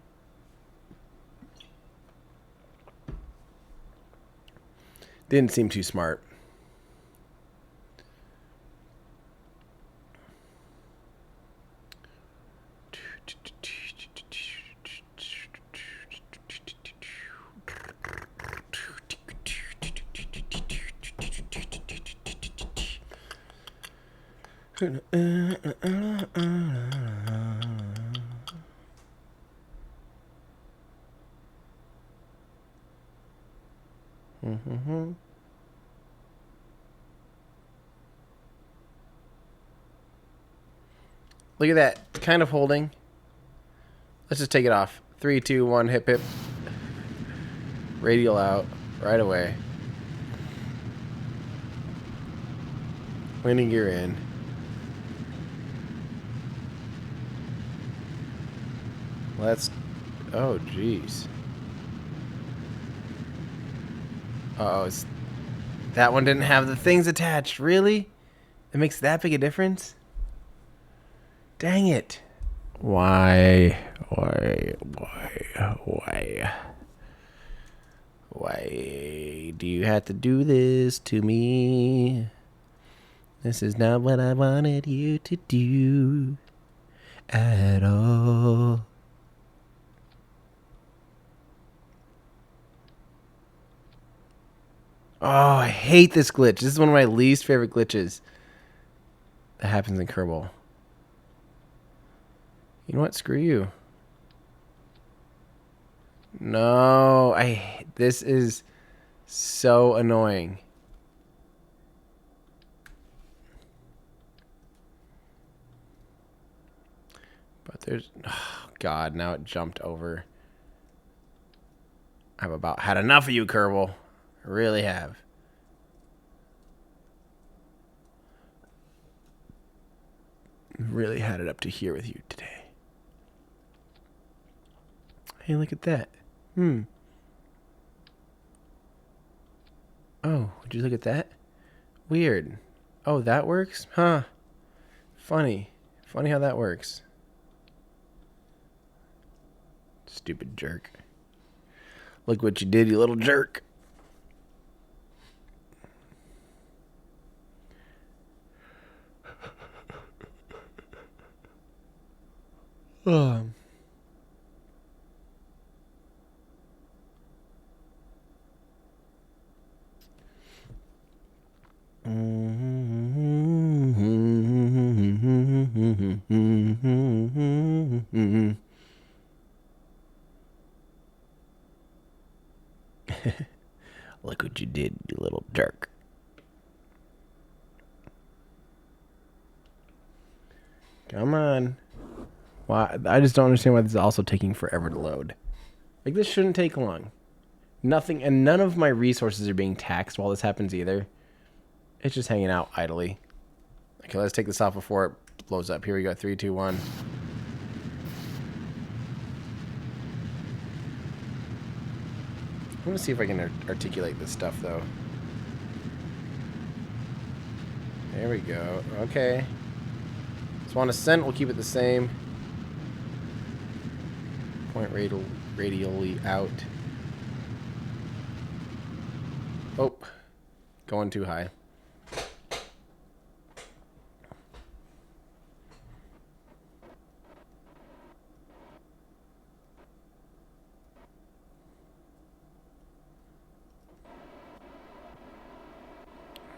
Didn't seem too smart. Look at that. Kind of holding. Let's just take it off. 3, 2, 1, hip hip. Radial out right away. Landing gear in. Let's... Oh, jeez. Uh-oh. That one didn't have the things attached. Really? It makes that big a difference? Dang it. Why? Why do you have to do this to me? This is not what I wanted you to do at all. Oh, I hate this glitch. This is one of my least favorite glitches that happens in Kerbal. You know what? Screw you. No, this is so annoying. But there's... Oh, God, now it jumped over. I've about had enough of you, Kerbal. I really have. Really had it up to here with you today. Hey, look at that. Oh, would you look at that? Weird. Oh, that works? Huh. Funny. Funny how that works. Stupid jerk. Look what you did, you little jerk. Oh. Look what you did, you little jerk. Come on. Why? I just don't understand why this is also taking forever to load. Like, this shouldn't take long. Nothing, and none of my resources are being taxed while this happens either. It's just hanging out idly. Okay, let's take this off before it blows up. Here we go. 3, 2, 1. I want to see if I can articulate this stuff, though. There we go. Okay. Swan ascent, we'll keep it the same. Point radially out. Oh. Going too high.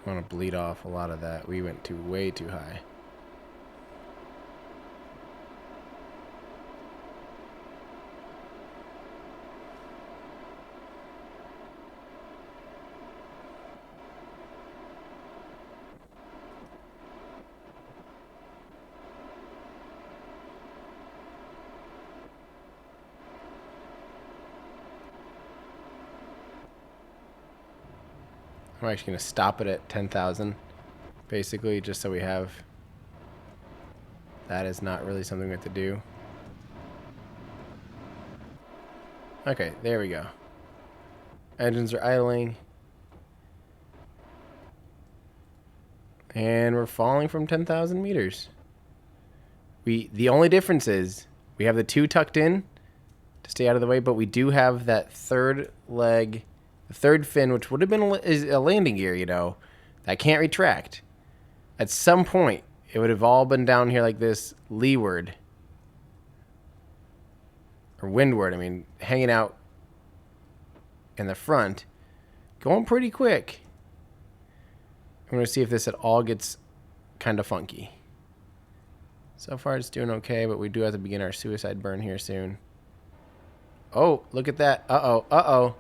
I want to bleed off a lot of that. We went way too high. I'm actually going to stop it at 10,000, basically, just so we have... That is not really something we have to do. Okay, there we go. Engines are idling. And we're falling from 10,000 meters. The only difference is we have the 2 tucked in to stay out of the way, but we do have that third leg, the third fin, which would have been a landing gear, you know, that can't retract. At some point, it would have all been down here like this, leeward. Or windward, I mean, hanging out in the front. Going pretty quick. I'm going to see if this at all gets kind of funky. So far it's doing okay, but we do have to begin our suicide burn here soon. Oh, look at that. Uh-oh, uh-oh.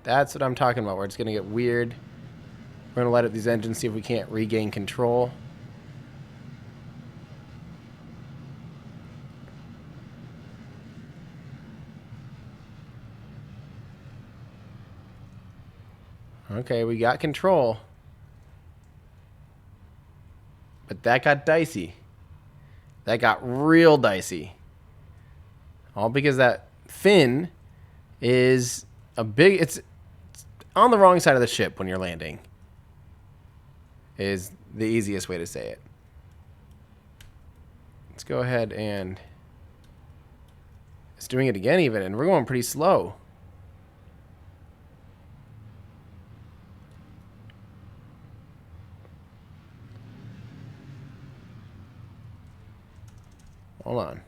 That's what I'm talking about, where it's going to get weird. We're going to let up these engines, see if we can't regain control. Okay, we got control. But that got dicey. That got real dicey. All because that fin is a big... It's on the wrong side of the ship when you're landing. Is the easiest way to say it. Let's go ahead and... It's doing it again even, and we're going pretty slow. Hold on.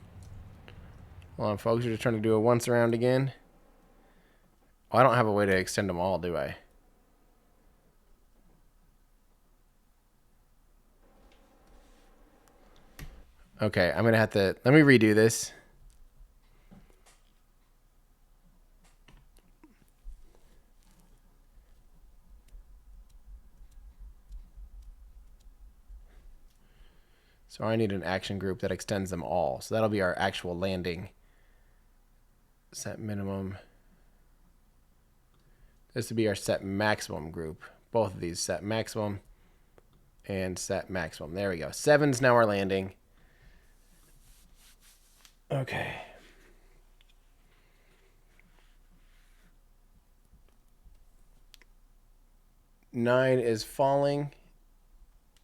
Hold on, folks. We're just trying to do a once around again. Oh, I don't have a way to extend them all, do I? Okay, I'm going to have to... Let me redo this. So I need an action group that extends them all. So that'll be our actual landing. Set minimum. This would be our set maximum group. Both of these, set maximum and set maximum. There we go. 7's now our landing. Okay. Nine is falling.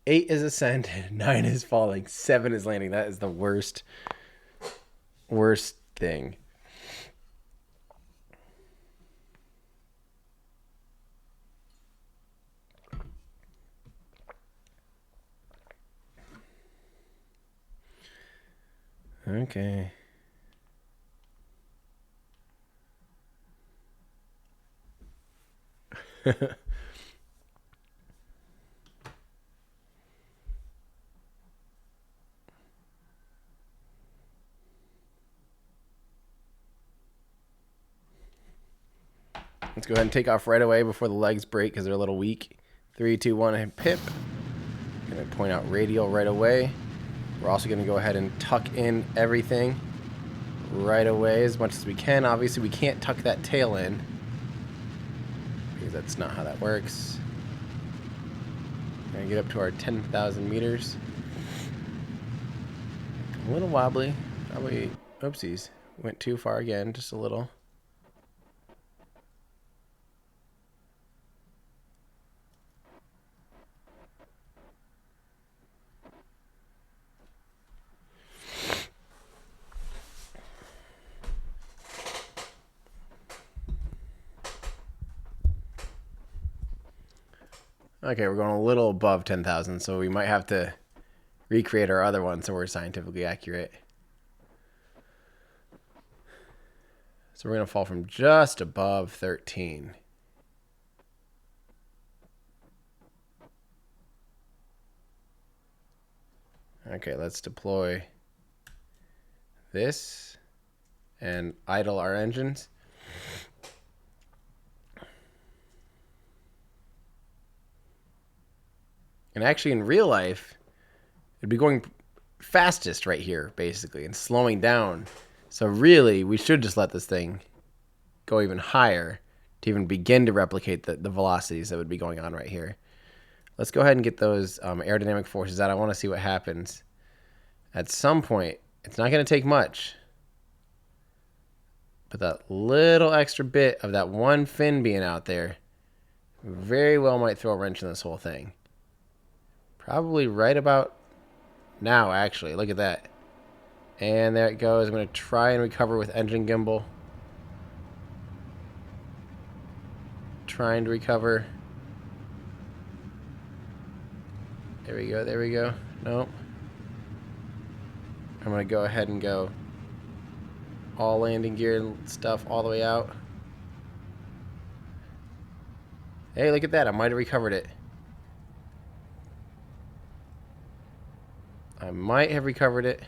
8 is ascended. 9 is falling. 7 is landing. That is the worst thing. Okay. Let's go ahead and take off right away before the legs break because they're a little weak. 3, 2, 1, and pip. Going to point out radial right away. We're also going to go ahead and tuck in everything right away as much as we can. Obviously, we can't tuck that tail in because that's not how that works. Going to get up to our 10,000 meters. A little wobbly. Probably, oopsies. Went too far again, just a little. Okay, we're going a little above 10,000, so we might have to recreate our other one so we're scientifically accurate. So we're going to fall from just above 13. Okay, let's deploy this and idle our engines. And actually, in real life, it'd be going fastest right here, basically, and slowing down. So really, we should just let this thing go even higher to even begin to replicate the velocities that would be going on right here. Let's go ahead and get those aerodynamic forces out. I want to see what happens. At some point, it's not going to take much, but that little extra bit of that one fin being out there very well might throw a wrench in this whole thing. Probably right about now, actually. Look at that. And there it goes. I'm going to try and recover with engine gimbal. Trying to recover. There we go, there we go. Nope. I'm going to go ahead and go all landing gear and stuff all the way out. Hey, look at that. I might have recovered it. I might have recovered it.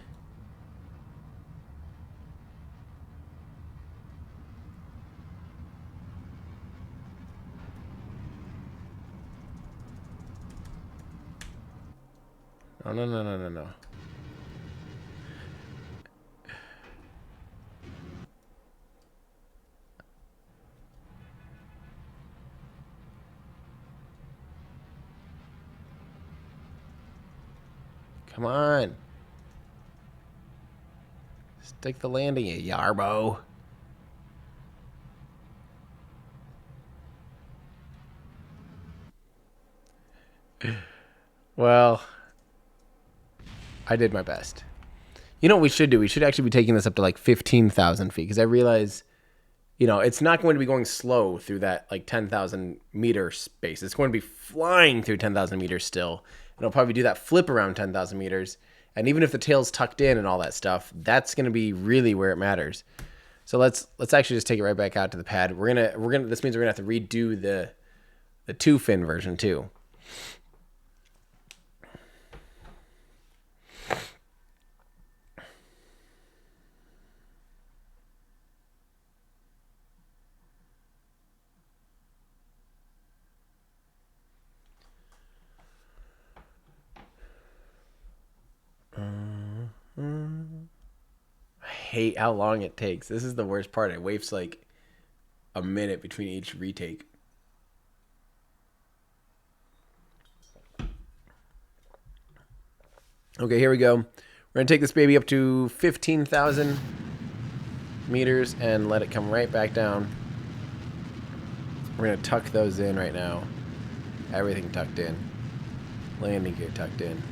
Oh, no, no, no, no, no. Come on. Stick the landing, you yarbo. Well, I did my best. You know what we should do? We should actually be taking this up to like 15,000 feet because I realize, you know, it's not going to be going slow through that like 10,000 meter space. It's going to be flying through 10,000 meters still. And it'll probably do that flip around 10,000 meters. And even if the tail's tucked in and all that stuff, that's going to be really where it matters. So let's actually just take it right back out to the pad. This means we're gonna have to redo the two fin version too. I hate how long it takes. This is the worst part. It waits like a minute between each retake. Okay, here we go. We're going to take this baby up to 15,000 meters and let it come right back down. We're going to tuck those in right now. Everything tucked in. Landing gear tucked in.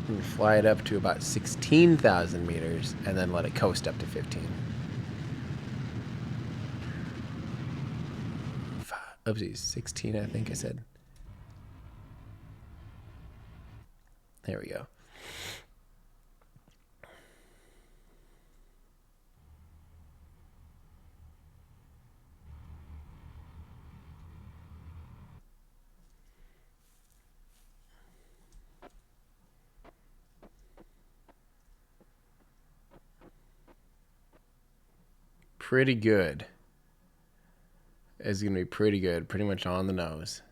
And fly it up to about 16,000 meters and then let it coast up to 15. Oopsies, 16 I think I said. There we go. Pretty good. It's going to be pretty good. Pretty much on the nose.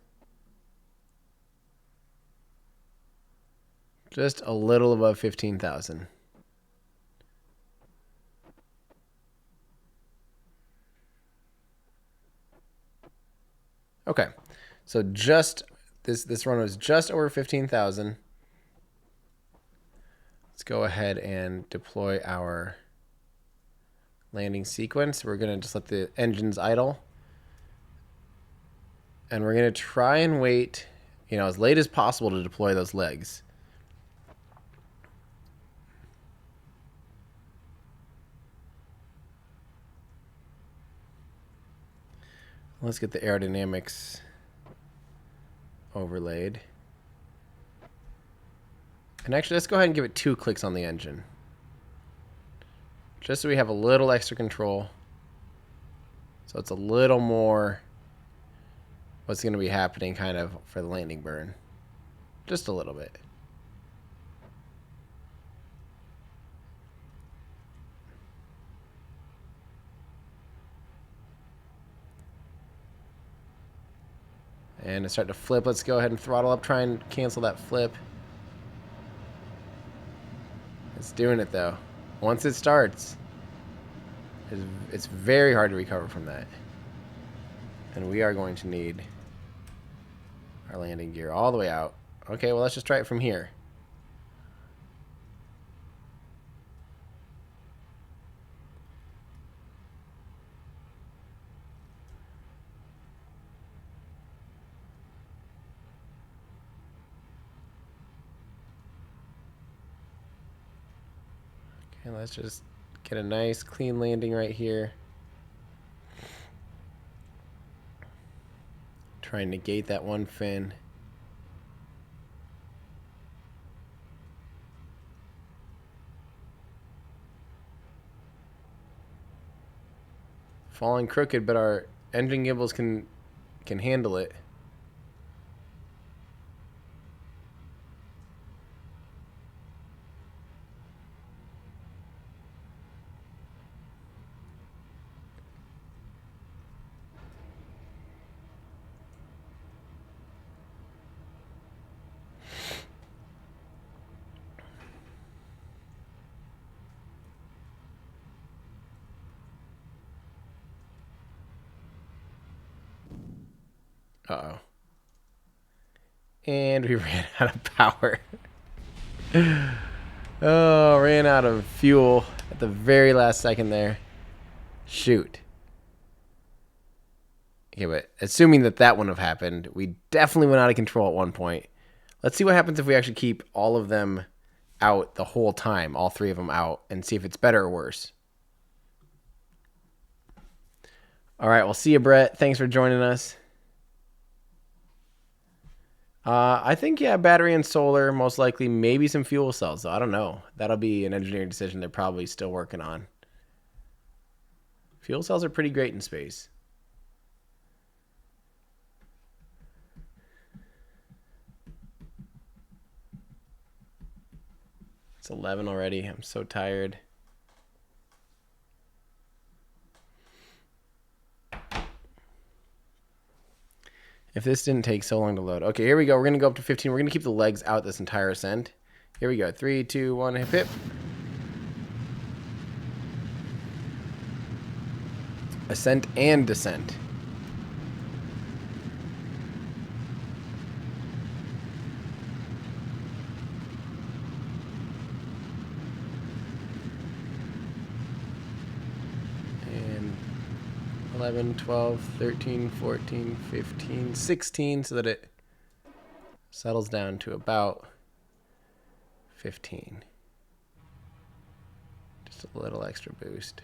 Just a little above 15,000. Okay. So just this run was just over 15,000. Let's go ahead and deploy our landing sequence. We're going to just let the engines idle. And we're going to try and wait, you know, as late as possible to deploy those legs. Let's get the aerodynamics overlaid. And actually, let's go ahead and give it 2 clicks on the engine. Just so we have a little extra control. So it's a little more what's going to be happening kind of for the landing burn. Just a little bit. And it's starting to flip. Let's go ahead and throttle up, try and cancel that flip. It's doing it though. Once it starts, It's very hard to recover from that. And we are going to need our landing gear all the way out. Okay, well, let's just try it from here. Okay, let's just get a nice clean landing right here. Try and negate that one fin. Falling crooked, but our engine gimbals can handle it. Uh-oh. And we ran out of power. Oh, ran out of fuel at the very last second there. Shoot. Okay, but assuming that that wouldn't have happened, we definitely went out of control at one point. Let's see what happens if we actually keep all of them out the whole time, all three of them out, and see if it's better or worse. All right, well, see you, Brett. Thanks for joining us. I think, yeah, battery and solar, most likely, maybe some fuel cells. I don't know. That'll be an engineering decision they're probably still working on. Fuel cells are pretty great in space. It's 11 already. I'm so tired. If this didn't take so long to load. Okay, here we go. We're going to go up to 15. We're going to keep the legs out this entire ascent. Here we go. 3, 2, 1, hip, hip. Ascent and descent. And 11, 12, 13, 14, 15, 16, so that it settles down to about 15. Just a little extra boost.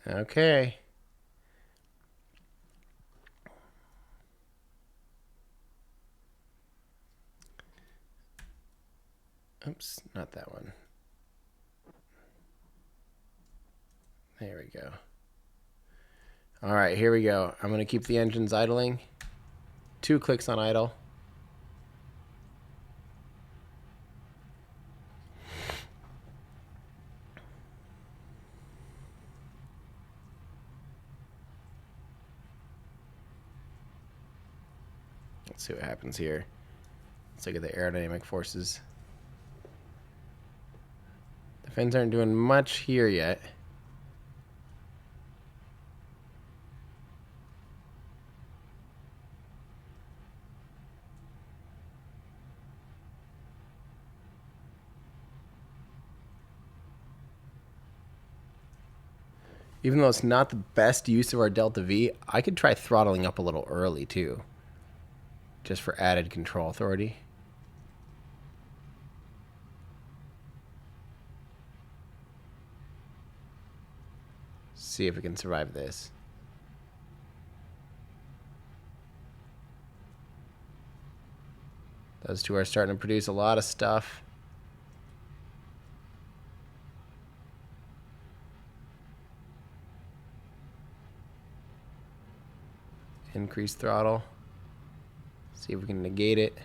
Okay. Oops, not that one. There we go. All right, here we go. I'm going to keep the engines idling. 2 clicks on idle. Let's see what happens here. Let's look at the aerodynamic forces. The fins aren't doing much here yet. Even though it's not the best use of our Delta V, I could try throttling up a little early too. Just for added control authority. See if we can survive this. Those two are starting to produce a lot of stuff. increase throttle. See if we can negate it.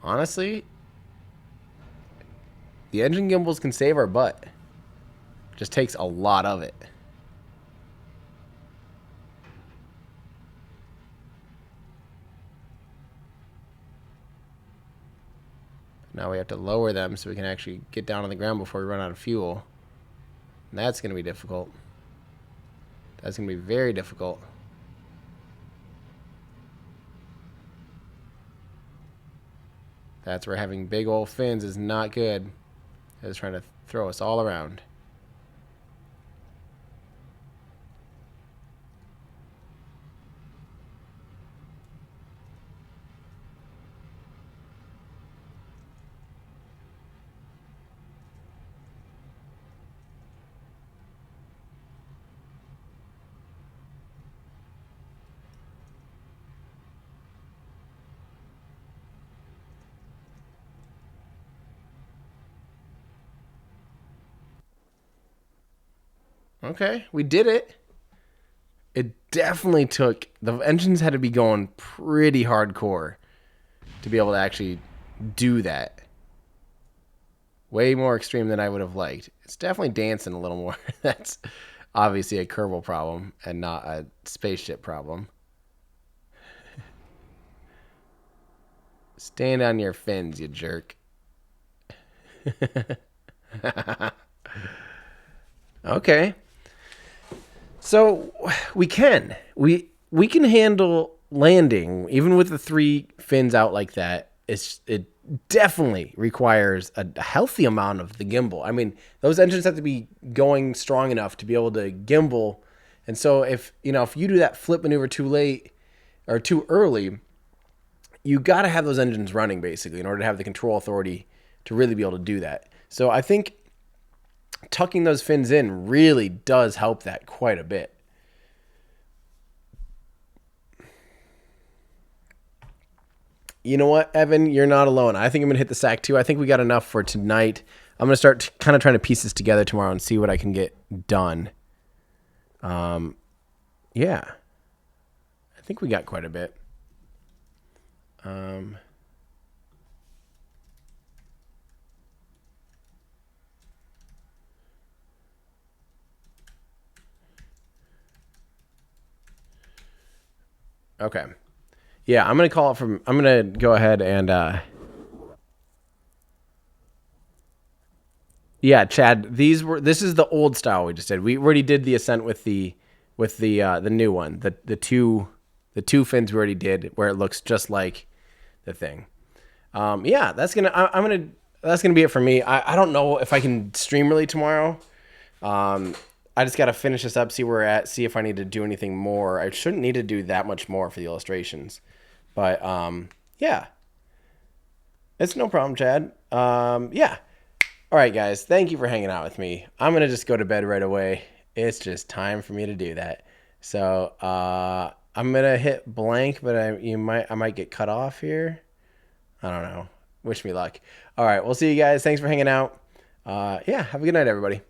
Honestly, the engine gimbals can save our butt. Just takes a lot of it. Now we have to lower them so we can actually get down on the ground before we run out of fuel. And that's going to be difficult. That's going to be very difficult. That's where having big old fins is not good. It's trying to throw us all around. Okay, we did it. It definitely took... The engines had to be going pretty hardcore to be able to actually do that. Way more extreme than I would have liked. It's definitely dancing a little more. That's obviously a Kerbal problem and not a spaceship problem. Stand on your fins, you jerk. Okay. So we can handle landing even with the 3 fins out like that. It definitely requires a healthy amount of the gimbal. I mean, those engines have to be going strong enough to be able to gimbal. And so if you do that flip maneuver too late or too early, you got to have those engines running basically in order to have the control authority to really be able to do that. So I think tucking those fins in really does help that quite a bit. You know what, Evan? You're not alone. I think I'm going to hit the sack too. I think we got enough for tonight. I'm going to start kind of trying to piece this together tomorrow and see what I can get done. Yeah. I think we got quite a bit. Okay. Yeah, I'm going to call it from... I'm going to go ahead and... Yeah, Chad, this is the old style we just did. We already did the ascent with the new one. The two fins we already did where it looks just like the thing. Yeah, that's gonna be it for me. I don't know if I can stream really tomorrow. I just gotta finish this up, see where we're at, see if I need to do anything more. I shouldn't need to do that much more for the illustrations. But yeah. It's no problem, Chad. Yeah. All right, guys. Thank you for hanging out with me. I'm gonna just go to bed right away. It's just time for me to do that. So I'm gonna hit blank, but I might get cut off here. I don't know. Wish me luck. All right, we'll see you guys. Thanks for hanging out. Yeah, have a good night, everybody.